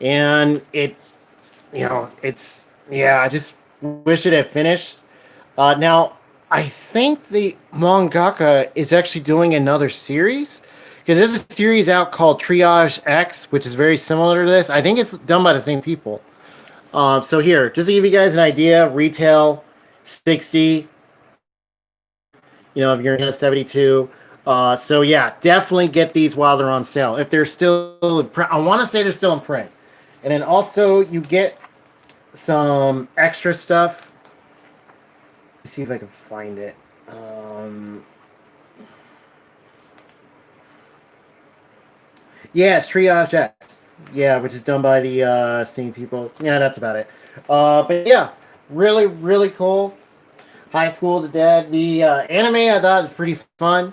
And it, just wish it had finished. Now, I think the mangaka is actually doing another series because there's a series out called Triage X, which is very similar to this. I think it's done by the same people. So here, just to give you guys an idea, retail 60. If you're in a 72. So yeah, definitely get these while they're on sale. If they're still in print, I want to say they're still in print. And then also you get some extra stuff. Let's see if I can find it. Yeah, it's Triage X. Yeah, which is done by the same people. Yeah, that's about it. But yeah, really, really cool. High School of the Dead. The anime I thought was pretty fun.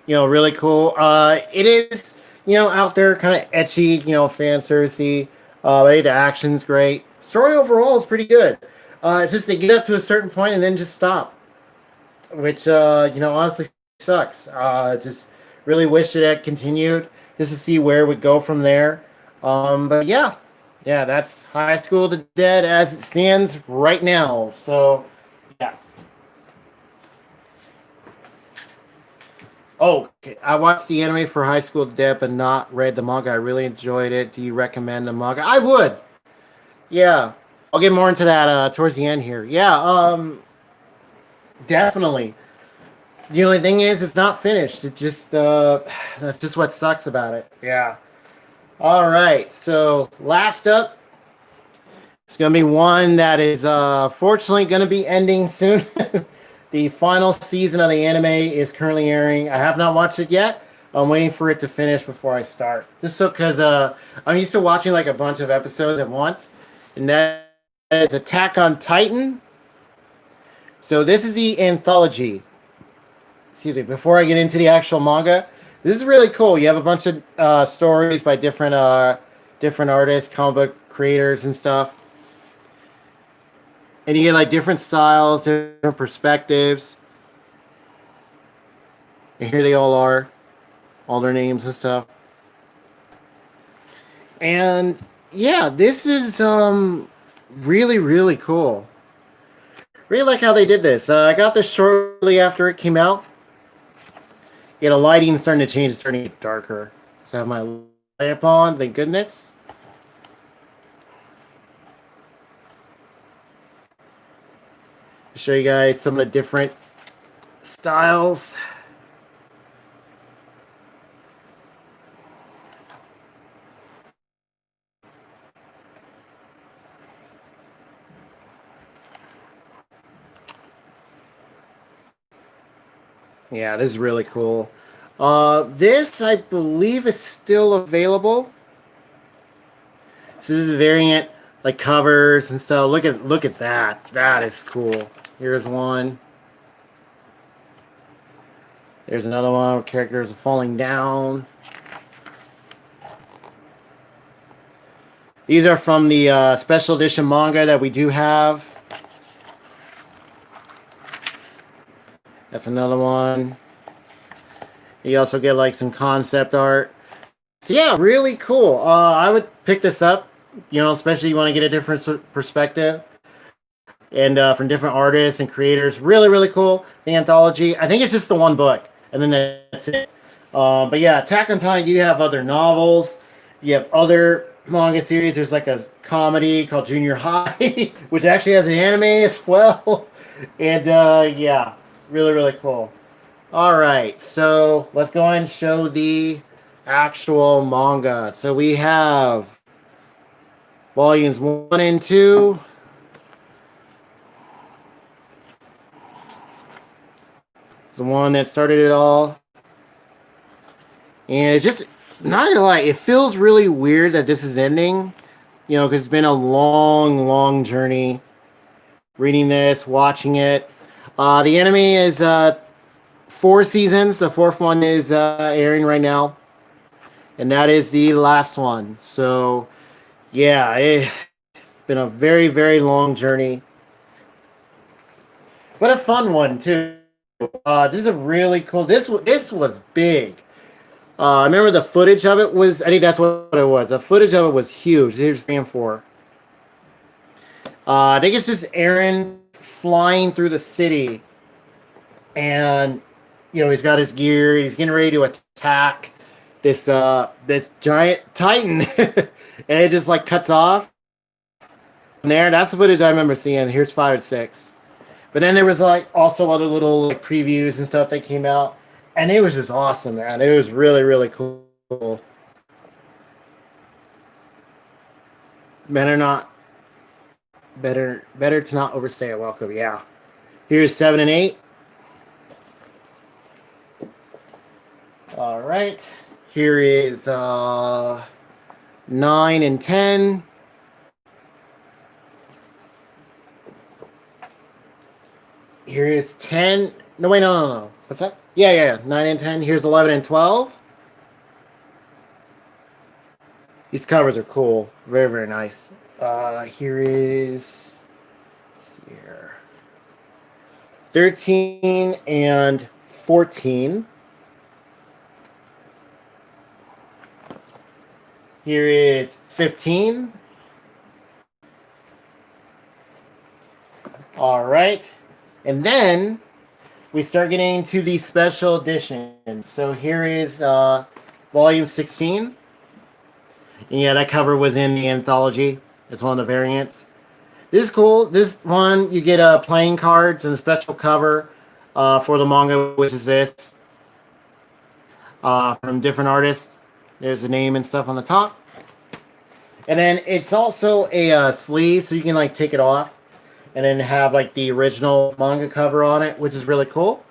Really cool. It is, out there, kind of etchy, fan servicey. But the action's great. Story overall is pretty good. It's just they get up to a certain point and then just stop, which honestly sucks. Just really wish it had continued just to see where it would go from there. But yeah, that's High School of the Dead as it stands right now. So yeah. Oh, okay. I watched the anime for High School of the Dead, but not read the manga. I really enjoyed it. Do you recommend the manga? I would. Yeah, I'll get more into that towards the end here. Yeah, definitely. The only thing is, it's not finished. It just that's just what sucks about it. Yeah. All right. So last up, it's gonna be one that is fortunately gonna be ending soon. The final season of the anime is currently airing. I have not watched it yet. I'm waiting for it to finish before I start. Just so because I'm used to watching like a bunch of episodes at once, and that is Attack on Titan. So this is the anthology. Excuse me. Before I get into the actual manga, this is really cool. You have a bunch of stories by different artists, comic book creators, and stuff. And you get like different styles, different perspectives. And here they all are, all their names and stuff. And yeah, this is really, really cool. Really like how they did this. I got this shortly after it came out. Yeah, the lighting's starting to change. It's starting to get darker. So I have my lamp on, thank goodness. Show you guys some of the different styles. Yeah, this is really cool. This, I believe, is still available. So this is a variant, like covers and stuff. Look at that. That is cool. Here's one. There's another one where characters are falling down. These are from the special edition manga that we do have. That's another one. You also get like some concept art. So yeah, really cool. I would pick this up, especially you want to get a different perspective. And from different artists and creators. Really, really cool. The anthology. I think it's just the one book. And then that's it. But yeah, Attack on Titan, you have other novels. You have other manga series. There's like a comedy called Junior High, which actually has an anime as well. And yeah, really, really cool. All right, so let's go ahead and show the actual manga. So we have volumes 1 and 2. The one that started it all. And it's just, not gonna lie, it feels really weird that this is ending. Because it's been a long, long journey. Reading this, watching it. The anime is 4 seasons. The 4th one is airing right now. And that is the last one. So, yeah, it's been a very, very long journey. But a fun one, too. This is a really cool. This was big. I remember the footage of it was. I think that's what it was. The footage of it was huge. Here's stand for. I think it's just Aaron flying through the city, and he's got his gear. He's getting ready to attack this giant titan, and it just like cuts off. And there, that's the footage I remember seeing. Here's 5 and 6. But then there was like also other little like previews and stuff that came out, and it was just awesome, man. It was really really cool. Better not, better to not overstay a welcome. Yeah. Here's 7 and 8. All right. Here is 9 and 10. Here is 10. No, wait, no. What's that? Yeah. 9 and 10. Here's 11 and 12. These covers are cool. Very, very nice. Here is, let's see here, 13 and 14. Here is 15. All right. And then we start getting to the special edition. So here is volume 16. And yeah, that cover was in the anthology. It's one of the variants. This is cool. This one, you get playing cards and a special cover for the manga, which is this. From different artists. There's a name and stuff on the top. And then it's also a sleeve, so you can like take it off and then have like the original manga cover on it, which is really cool.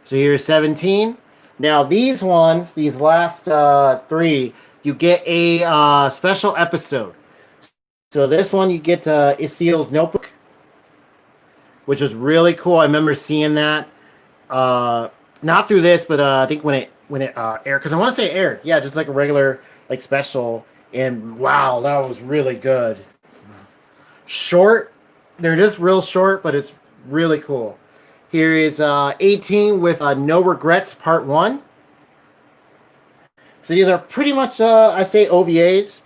So here's 17. Now these ones, these last 3, you get a special episode. So this one you get Isiel's Notebook, which is really cool. I remember seeing that. Not through this, but I think when it aired, because I want to say it aired. Yeah, just like a regular like special. And wow, that was really good. Short. They're just real short, but it's really cool. Here is 18 with No Regrets Part 1. So these are pretty much, I say, OVAs.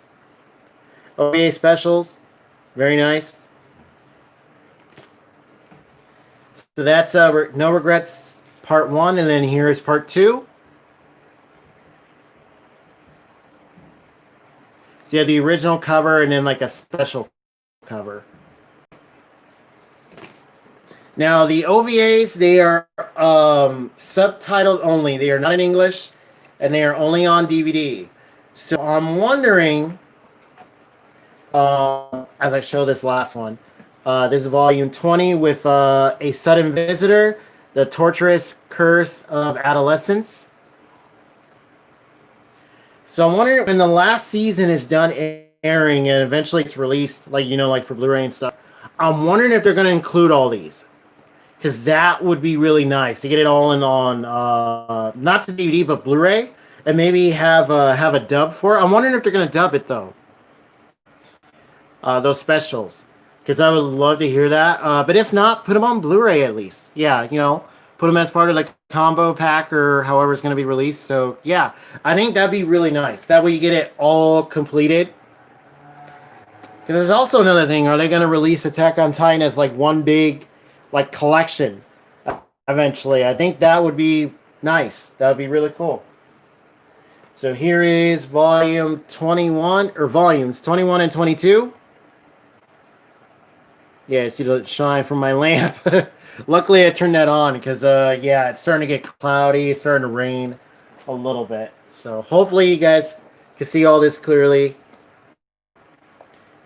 OVA specials. Very nice. So that's No Regrets Part 1, and then here's Part 2. So you have the original cover and then like a special cover. Now the OVAs, they are subtitled only. They are not in English, and they are only on DVD. So I'm wondering, as I show this last one, this is volume 20 with A Sudden Visitor, The Torturous Curse of Adolescence. So I'm wondering when the last season is done airing and eventually it's released, like like for Blu-ray and stuff. I'm wondering if they're going to include all these, because that would be really nice to get it all in on not just DVD but Blu-ray, and maybe have a dub for it. I'm wondering if they're going to dub it though. Those specials, because I would love to hear that. But if not, put them on Blu-ray at least. Yeah, put them as part of like a combo pack or however it's going to be released. So yeah, I think that'd be really nice. That way you get it all completed. Because there's also another thing. Are they going to release Attack on Titan as like one big like collection eventually? I think that would be nice. That would be really cool. So here is volume 21, or volumes 21 and 22. Yeah, see the shine from my lamp. Luckily, I turned that on because, yeah, it's starting to get cloudy. It's starting to rain a little bit. So hopefully you guys can see all this clearly.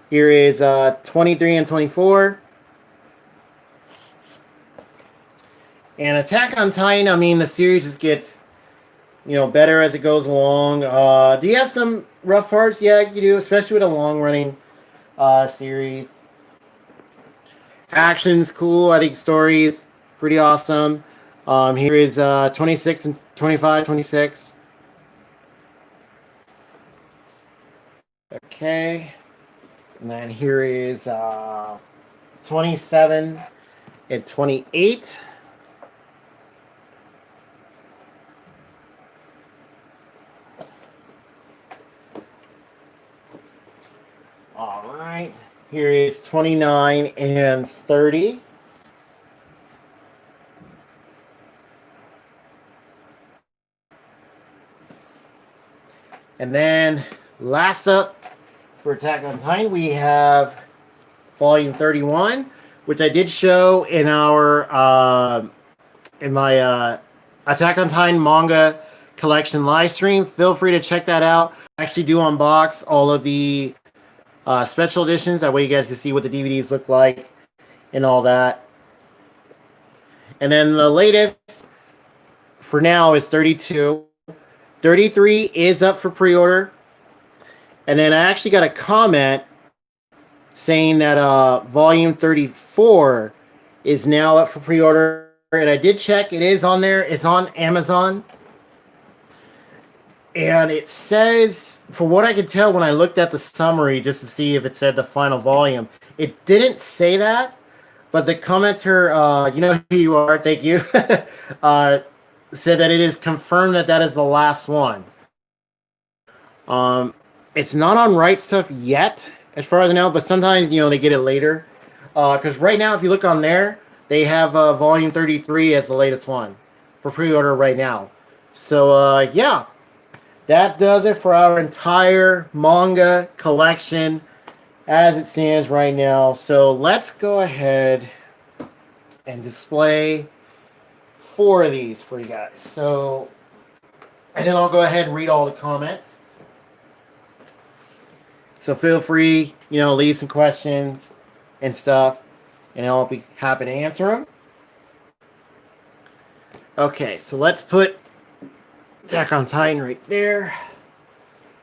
Here is 23 and 24. And Attack on Titan, I mean, the series just gets, better as it goes along. Do you have some rough parts? Yeah, you do, especially with a long-running series. Action's cool. I think story's pretty awesome. Here is 26 and 25, 26. Okay. And then here is 27 and 28. All right. Here is 29 and 30. And then last up for Attack on Titan, we have Volume 31, which I did show in my Attack on Titan manga collection live stream. Feel free to check that out. I actually do unbox all of the special editions. That way you guys can see what the DVDs look like and all that. And then the latest for now is 32. 33 is up for pre-order. And then I actually got a comment saying that volume 34 is now up for pre-order. And I did check. It is on there. It's on Amazon. And it says, for what I could tell when I looked at the summary just to see if it said the final volume, it didn't say that. But the commenter, you know who you are, thank you, said that it is confirmed that that is the last one. It's not on Right Stuff yet, as far as I know, but sometimes, you know, they get it later. Because right now, if you look on there, they have Volume 33 as the latest one for pre-order right now. So, yeah, that does it for our entire manga collection as it stands right now. So let's go ahead and display 4 of these for you guys. So, and then I'll go ahead and read all the comments. So feel free, you know, leave some questions and stuff, and I'll be happy to answer them. Okay, so let's put Attack on Titan right there.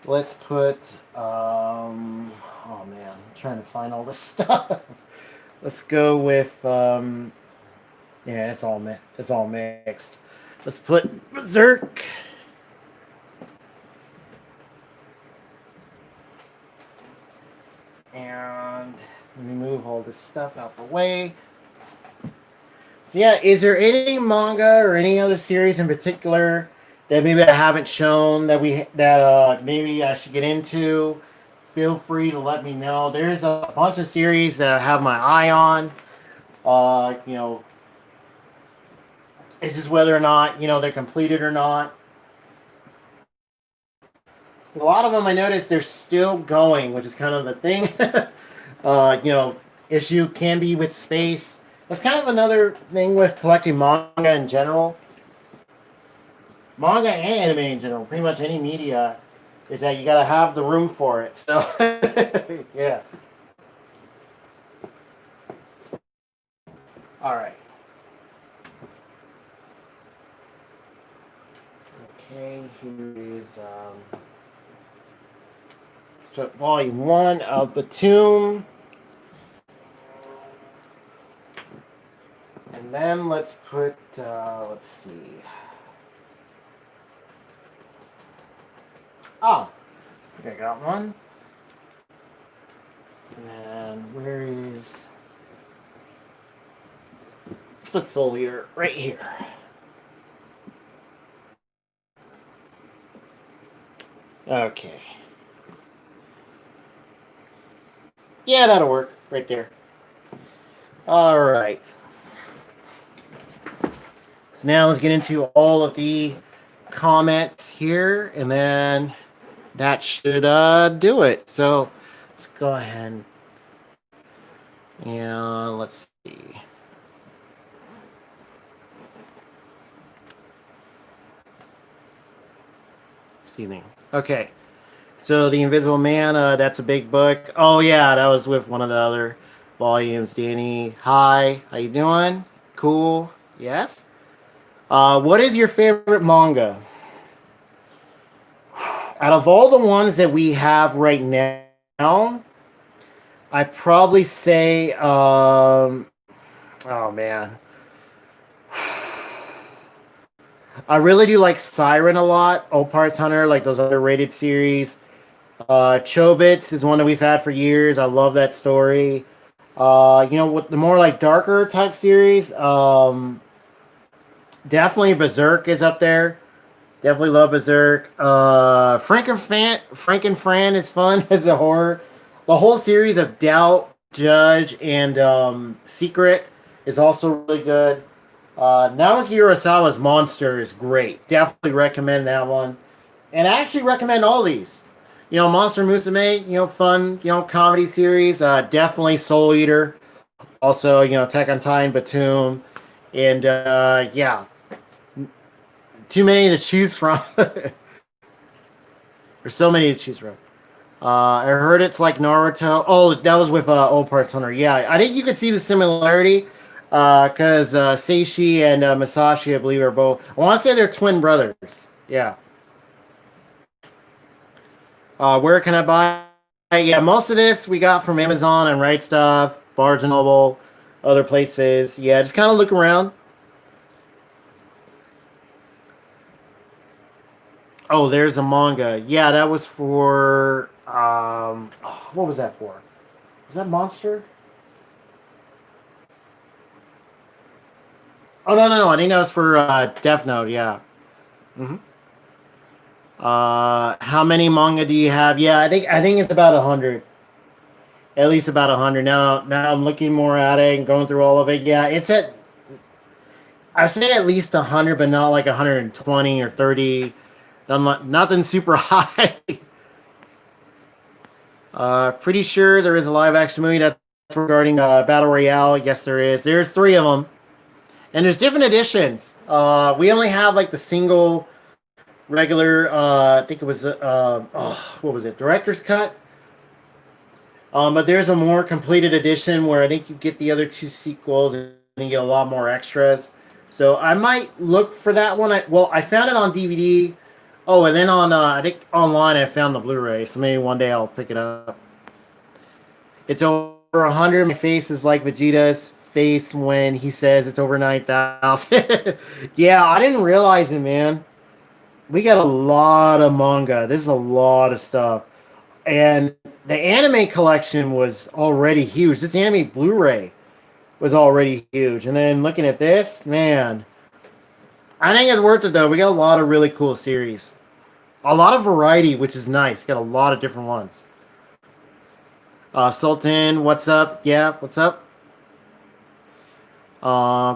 Let's put, oh man, I'm trying to find all this stuff. Let's go with, yeah, it's all mixed. Let's put Berserk. And let me move all this stuff out the way. So yeah, is there any manga or any other series in particular that maybe I haven't shown that maybe I should get into? Feel free to let me know. There's a bunch of series that I have my eye on. You know, it's just whether or not, you know, they're completed or not. A lot of them I noticed they're still going, which is kind of the thing. You know, issue can be with space. That's kind of another thing with collecting manga in general. Manga and anime in general, pretty much any media, is that you gotta have the room for it. So, yeah. All right. Okay, here is let's put volume 1 of the Tomb. And then let's put, let's see. Oh, I think I got one. And where is... Let's put Soul Eater right here. Okay. Yeah, that'll work right there. All right. So now let's get into all of the comments here, and then that should do it. So let's go ahead and let's see. Evening. Okay. So The Invisible Man, that's a big book. Oh yeah, that was with one of the other volumes. Danny, hi, how you doing? Cool. Yes. What is your favorite manga? Out of all the ones that we have right now, I'd probably say, oh man, I really do like Siren a lot. Opal's Hunter, like those other rated series. Chobits is one that we've had for years. I love that story. You know, with the more like darker type series, definitely Berserk is up there. Definitely love Berserk. Frank and Fran is fun as a horror. The whole series of Doubt Judge and Secret is also really good. Naoki Urasawa's Monster is great. Definitely recommend that one. And I actually recommend all these. Monster Musume, fun, comedy series. Definitely Soul Eater. Also, Attack on Titan, Batum. And, yeah, too many to choose from. There's so many to choose from. I heard it's like Naruto. Oh, that was with Old Parts Hunter. Yeah, I think you could see the similarity because Seishi and Masashi, I believe, are both. I want to say they're twin brothers. Yeah. Where can I buy? Yeah, most of this we got from Amazon and Right Stuff, Barnes and Noble, other places. Yeah, just kind of look around. Oh, there's a manga. Yeah, that was for what was that for? Was that Monster? Oh no! I think that was for Death Note. Yeah. hmm how many manga do you have? Yeah, I think it's about 100. At least about 100. Now I'm looking more at it and going through all of it. Yeah, it's at I say at least 100, but not like 120 or 30. Nothing super high. Pretty sure there is a live action movie that's regarding Battle Royale. Yes, there is. There's three of them, and there's different editions. We only have like the single regular. I think it was what was it? Director's cut. But there's a more completed edition where I think you get the other two sequels and you get a lot more extras. So I might look for that one. I found it on DVD. Oh, and then on I think online I found the Blu-ray. So maybe one day I'll pick it up. It's over 100. My face is like Vegeta's face when he says it's over 9,000. Yeah, I didn't realize it, man. We got a lot of manga. This is a lot of stuff. And the anime collection was already huge. This anime Blu-ray was already huge. And then looking at this, man, I think it's worth it though. We got a lot of really cool series. A lot of variety, which is nice. Got a lot of different ones. Sultan, what's up? Yeah, what's up?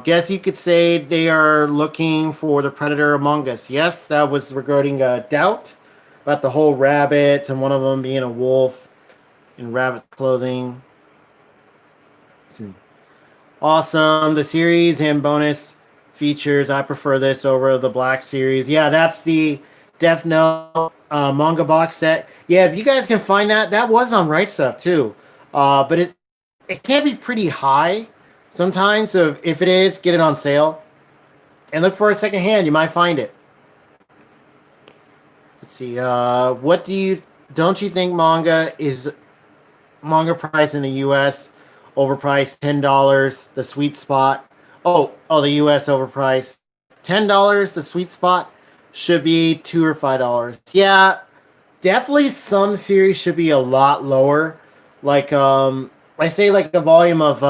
Guess you could say they are looking for the Predator Among Us. Yes, that was regarding Doubt about the whole rabbits and one of them being a wolf in rabbit clothing. Awesome. The series and bonus features. I prefer this over the Black series. Yeah, that's the Death Note manga box set. Yeah, if you guys can find that, that was on Right Stuff too. But it can be pretty high sometimes. So if it is, get it on sale and look for a second hand. You might find it. Let's see. What don't you think manga price in the U.S. overpriced $10? The sweet spot. The U.S. overpriced $10. The sweet spot should be $2 or $5. Yeah, definitely some series should be a lot lower. Like I say like the volume of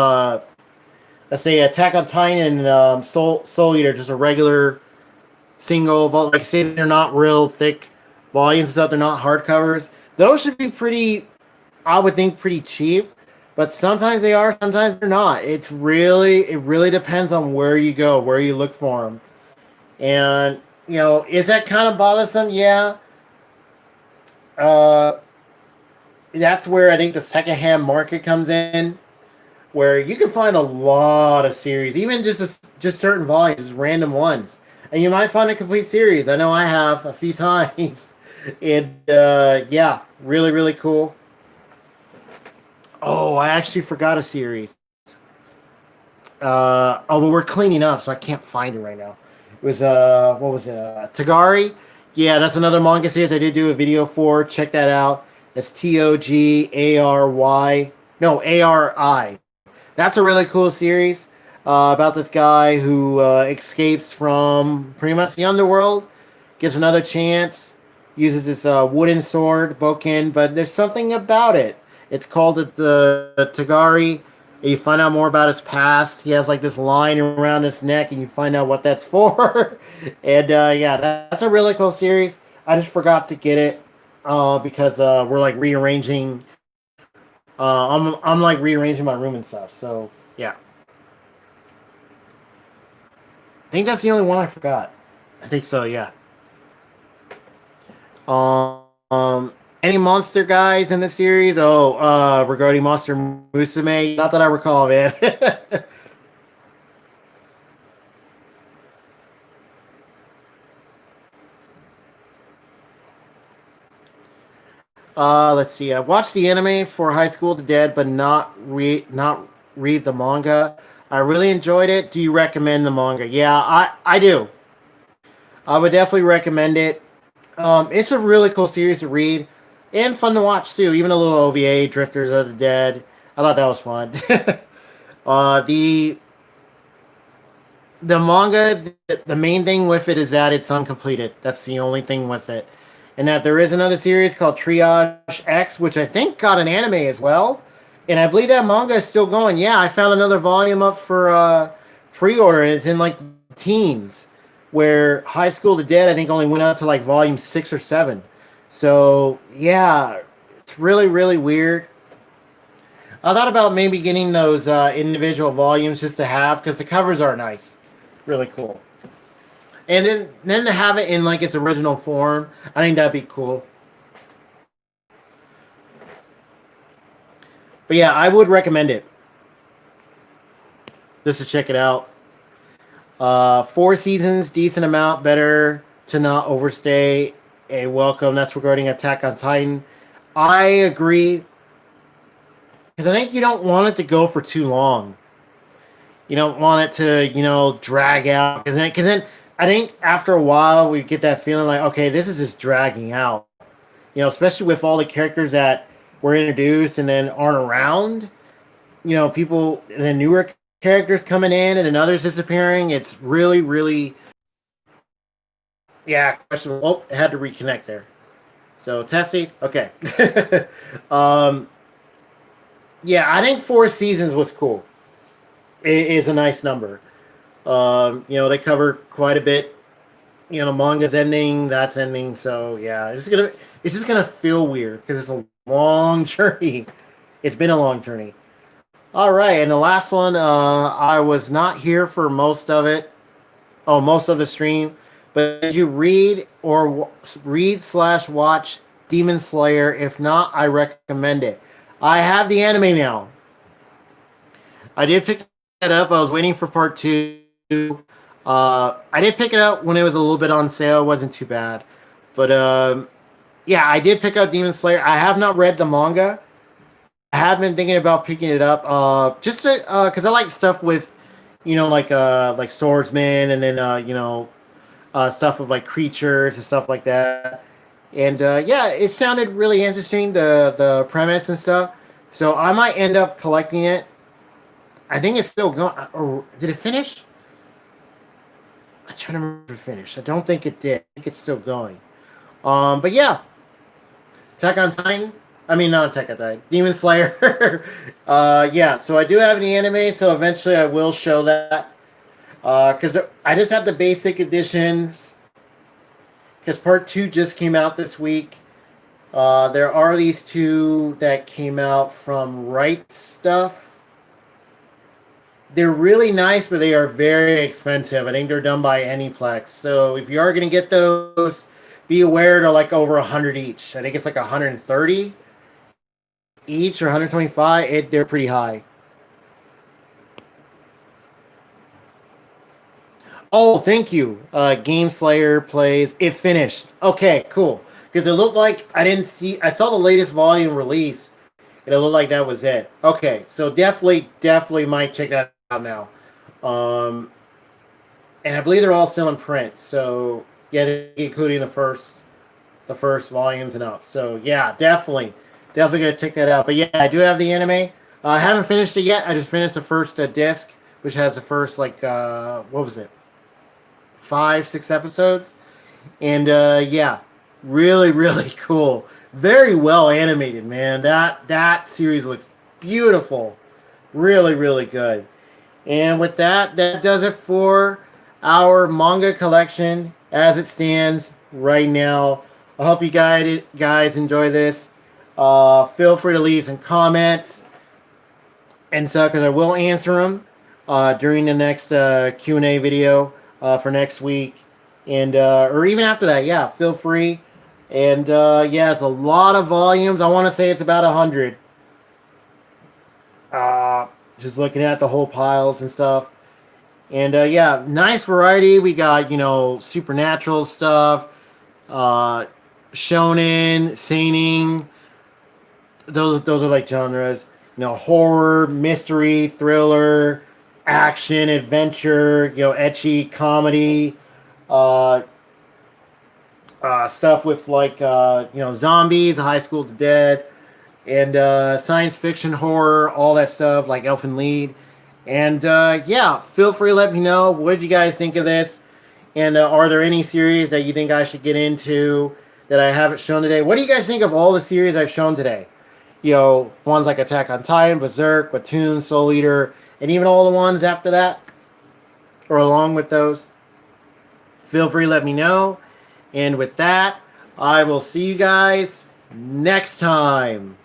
let's say Attack on Titan and Soul Eater, just a regular single. Like I say, they're not real thick volumes and stuff. They're not hardcovers. Those should be pretty, I would think, pretty cheap. But sometimes they are, sometimes they're not. It really depends on where you go, where you look for them. And is that kind of bothersome? Yeah. Uh, that's where I think the secondhand market comes in, where you can find a lot of series, even just certain volumes, random ones, and you might find a complete series. I know I have a few times, and yeah, really really cool. Oh, I actually forgot a series. But we're cleaning up, so I can't find it right now. It was what was it? Tagari. Yeah, that's another manga series I did do a video for. Check that out. It's Togary. No, Ari. That's a really cool series about this guy who escapes from pretty much the underworld, gets another chance, uses this wooden sword, Boken, but there's something about it. It's called the Tagari. You find out more about his past. He has like this line around his neck, and you find out what that's for. And yeah, that's a really cool series. I just forgot to get it because we're like rearranging I'm like rearranging my room and stuff. So yeah, I think that's the only one I forgot. I think so. Yeah. Any monster guys in the series? Oh, regarding Monster Musume, not that I recall, man. Let's see. I watched the anime for High School to Dead, but not read the manga. I really enjoyed it. Do you recommend the manga? Yeah, I do. I would definitely recommend it. It's a really cool series to read and fun to watch too. Even a little OVA, Drifters of the Dead. I thought that was fun. uh, the the manga, the main thing with it is that it's uncompleted. That's the only thing with it. And that there is another series called Triage X, which I think got an anime as well. And I believe that manga is still going. Yeah, I found another volume up for pre-order, and it's in like teens. Where High School to Dead, I think, only went up to like volume 6 or 7. So yeah, it's really really weird. I thought about maybe getting those individual volumes just to have because the covers are nice, really cool. And then to have it in like its original form, I think that'd be cool. But yeah, I would recommend it just to check it out. 4 seasons, decent amount, better to not overstay a welcome. That's regarding Attack on Titan. I agree because I think you don't want it to go for too long. You don't want it to, drag out because then I think after a while we get that feeling like, okay, this is just dragging out. Especially with all the characters that were introduced and then aren't around. People and then newer characters coming in and then others disappearing. It's really, really, yeah. Questionable. Oh, it had to reconnect there. So testing. Okay. um, yeah, I think 4 seasons was cool. It is a nice number. They cover quite a bit. Manga's ending, that's ending. So yeah, it's just gonna feel weird because it's a long journey. It's been a long journey. All right, and the last one, I was not here for most of it. Oh, most of the stream. But did you read slash watch Demon Slayer? If not, I recommend it. I have the anime now. I did pick it up. I was waiting for part two. I did pick it up when it was a little bit on sale. It wasn't too bad. But yeah, I did pick up Demon Slayer. I have not read the manga. I have been thinking about picking it up, just because I like stuff with, like swordsman, and then stuff with like creatures and stuff like that. And yeah, it sounded really interesting, the premise and stuff. So I might end up collecting it. I think it's still going. Or did it finish? I'm trying to remember if it finished. I don't think it did. I think it's still going. But yeah, Attack on Titan. I mean, not Attack on Titan. Demon Slayer. Yeah, so I do have the anime, so eventually I will show that. Because I just have the basic editions. Because part 2 just came out this week. There are these 2 that came out from Right Stuff. They're really nice, but they are very expensive. I think they're done by Aniplex. So if you are going to get those, be aware they're like over 100 each. I think it's like 130 each or 125. They're pretty high. Oh, thank you. Game Slayer plays. It finished. Okay, cool. Because it looked like I didn't see. I saw the latest volume release, and it looked like that was it. Okay, so definitely might check that out now. And I believe they're all still in print. So yeah, including the first volumes and up. So yeah, definitely gonna check that out. But yeah, I do have the anime. I haven't finished it yet. I just finished the first disc, which has the first like what was it, 5, 6 episodes, and yeah, really cool. Very well animated, man. That series looks beautiful. Really good. And with that, that does it for our manga collection as it stands right now. I hope you guys enjoy this. feel free to leave some comments and so because I will answer them during the next Q&A video for next week, and or even after that. Yeah, feel free. And yeah, it's a lot of volumes. I want to say it's about 100. Just looking at the whole piles and stuff. And yeah, nice variety. We got, supernatural stuff, shonen, seinen. Those are like genres. Horror, mystery, thriller, action, adventure. Ecchi, comedy. Uh, Stuff with like zombies, High School of the Dead, and science fiction, horror, all that stuff like Elfen Lied. And yeah, feel free to let me know, what did you guys think of this, and are there any series that you think I should get into that I haven't shown today? What do you guys think of all the series I've shown today? Ones like Attack on Titan, Berserk, Platoon, Soul Eater, and even all the ones after that, or along with those. Feel free to let me know. And with that, I will see you guys next time.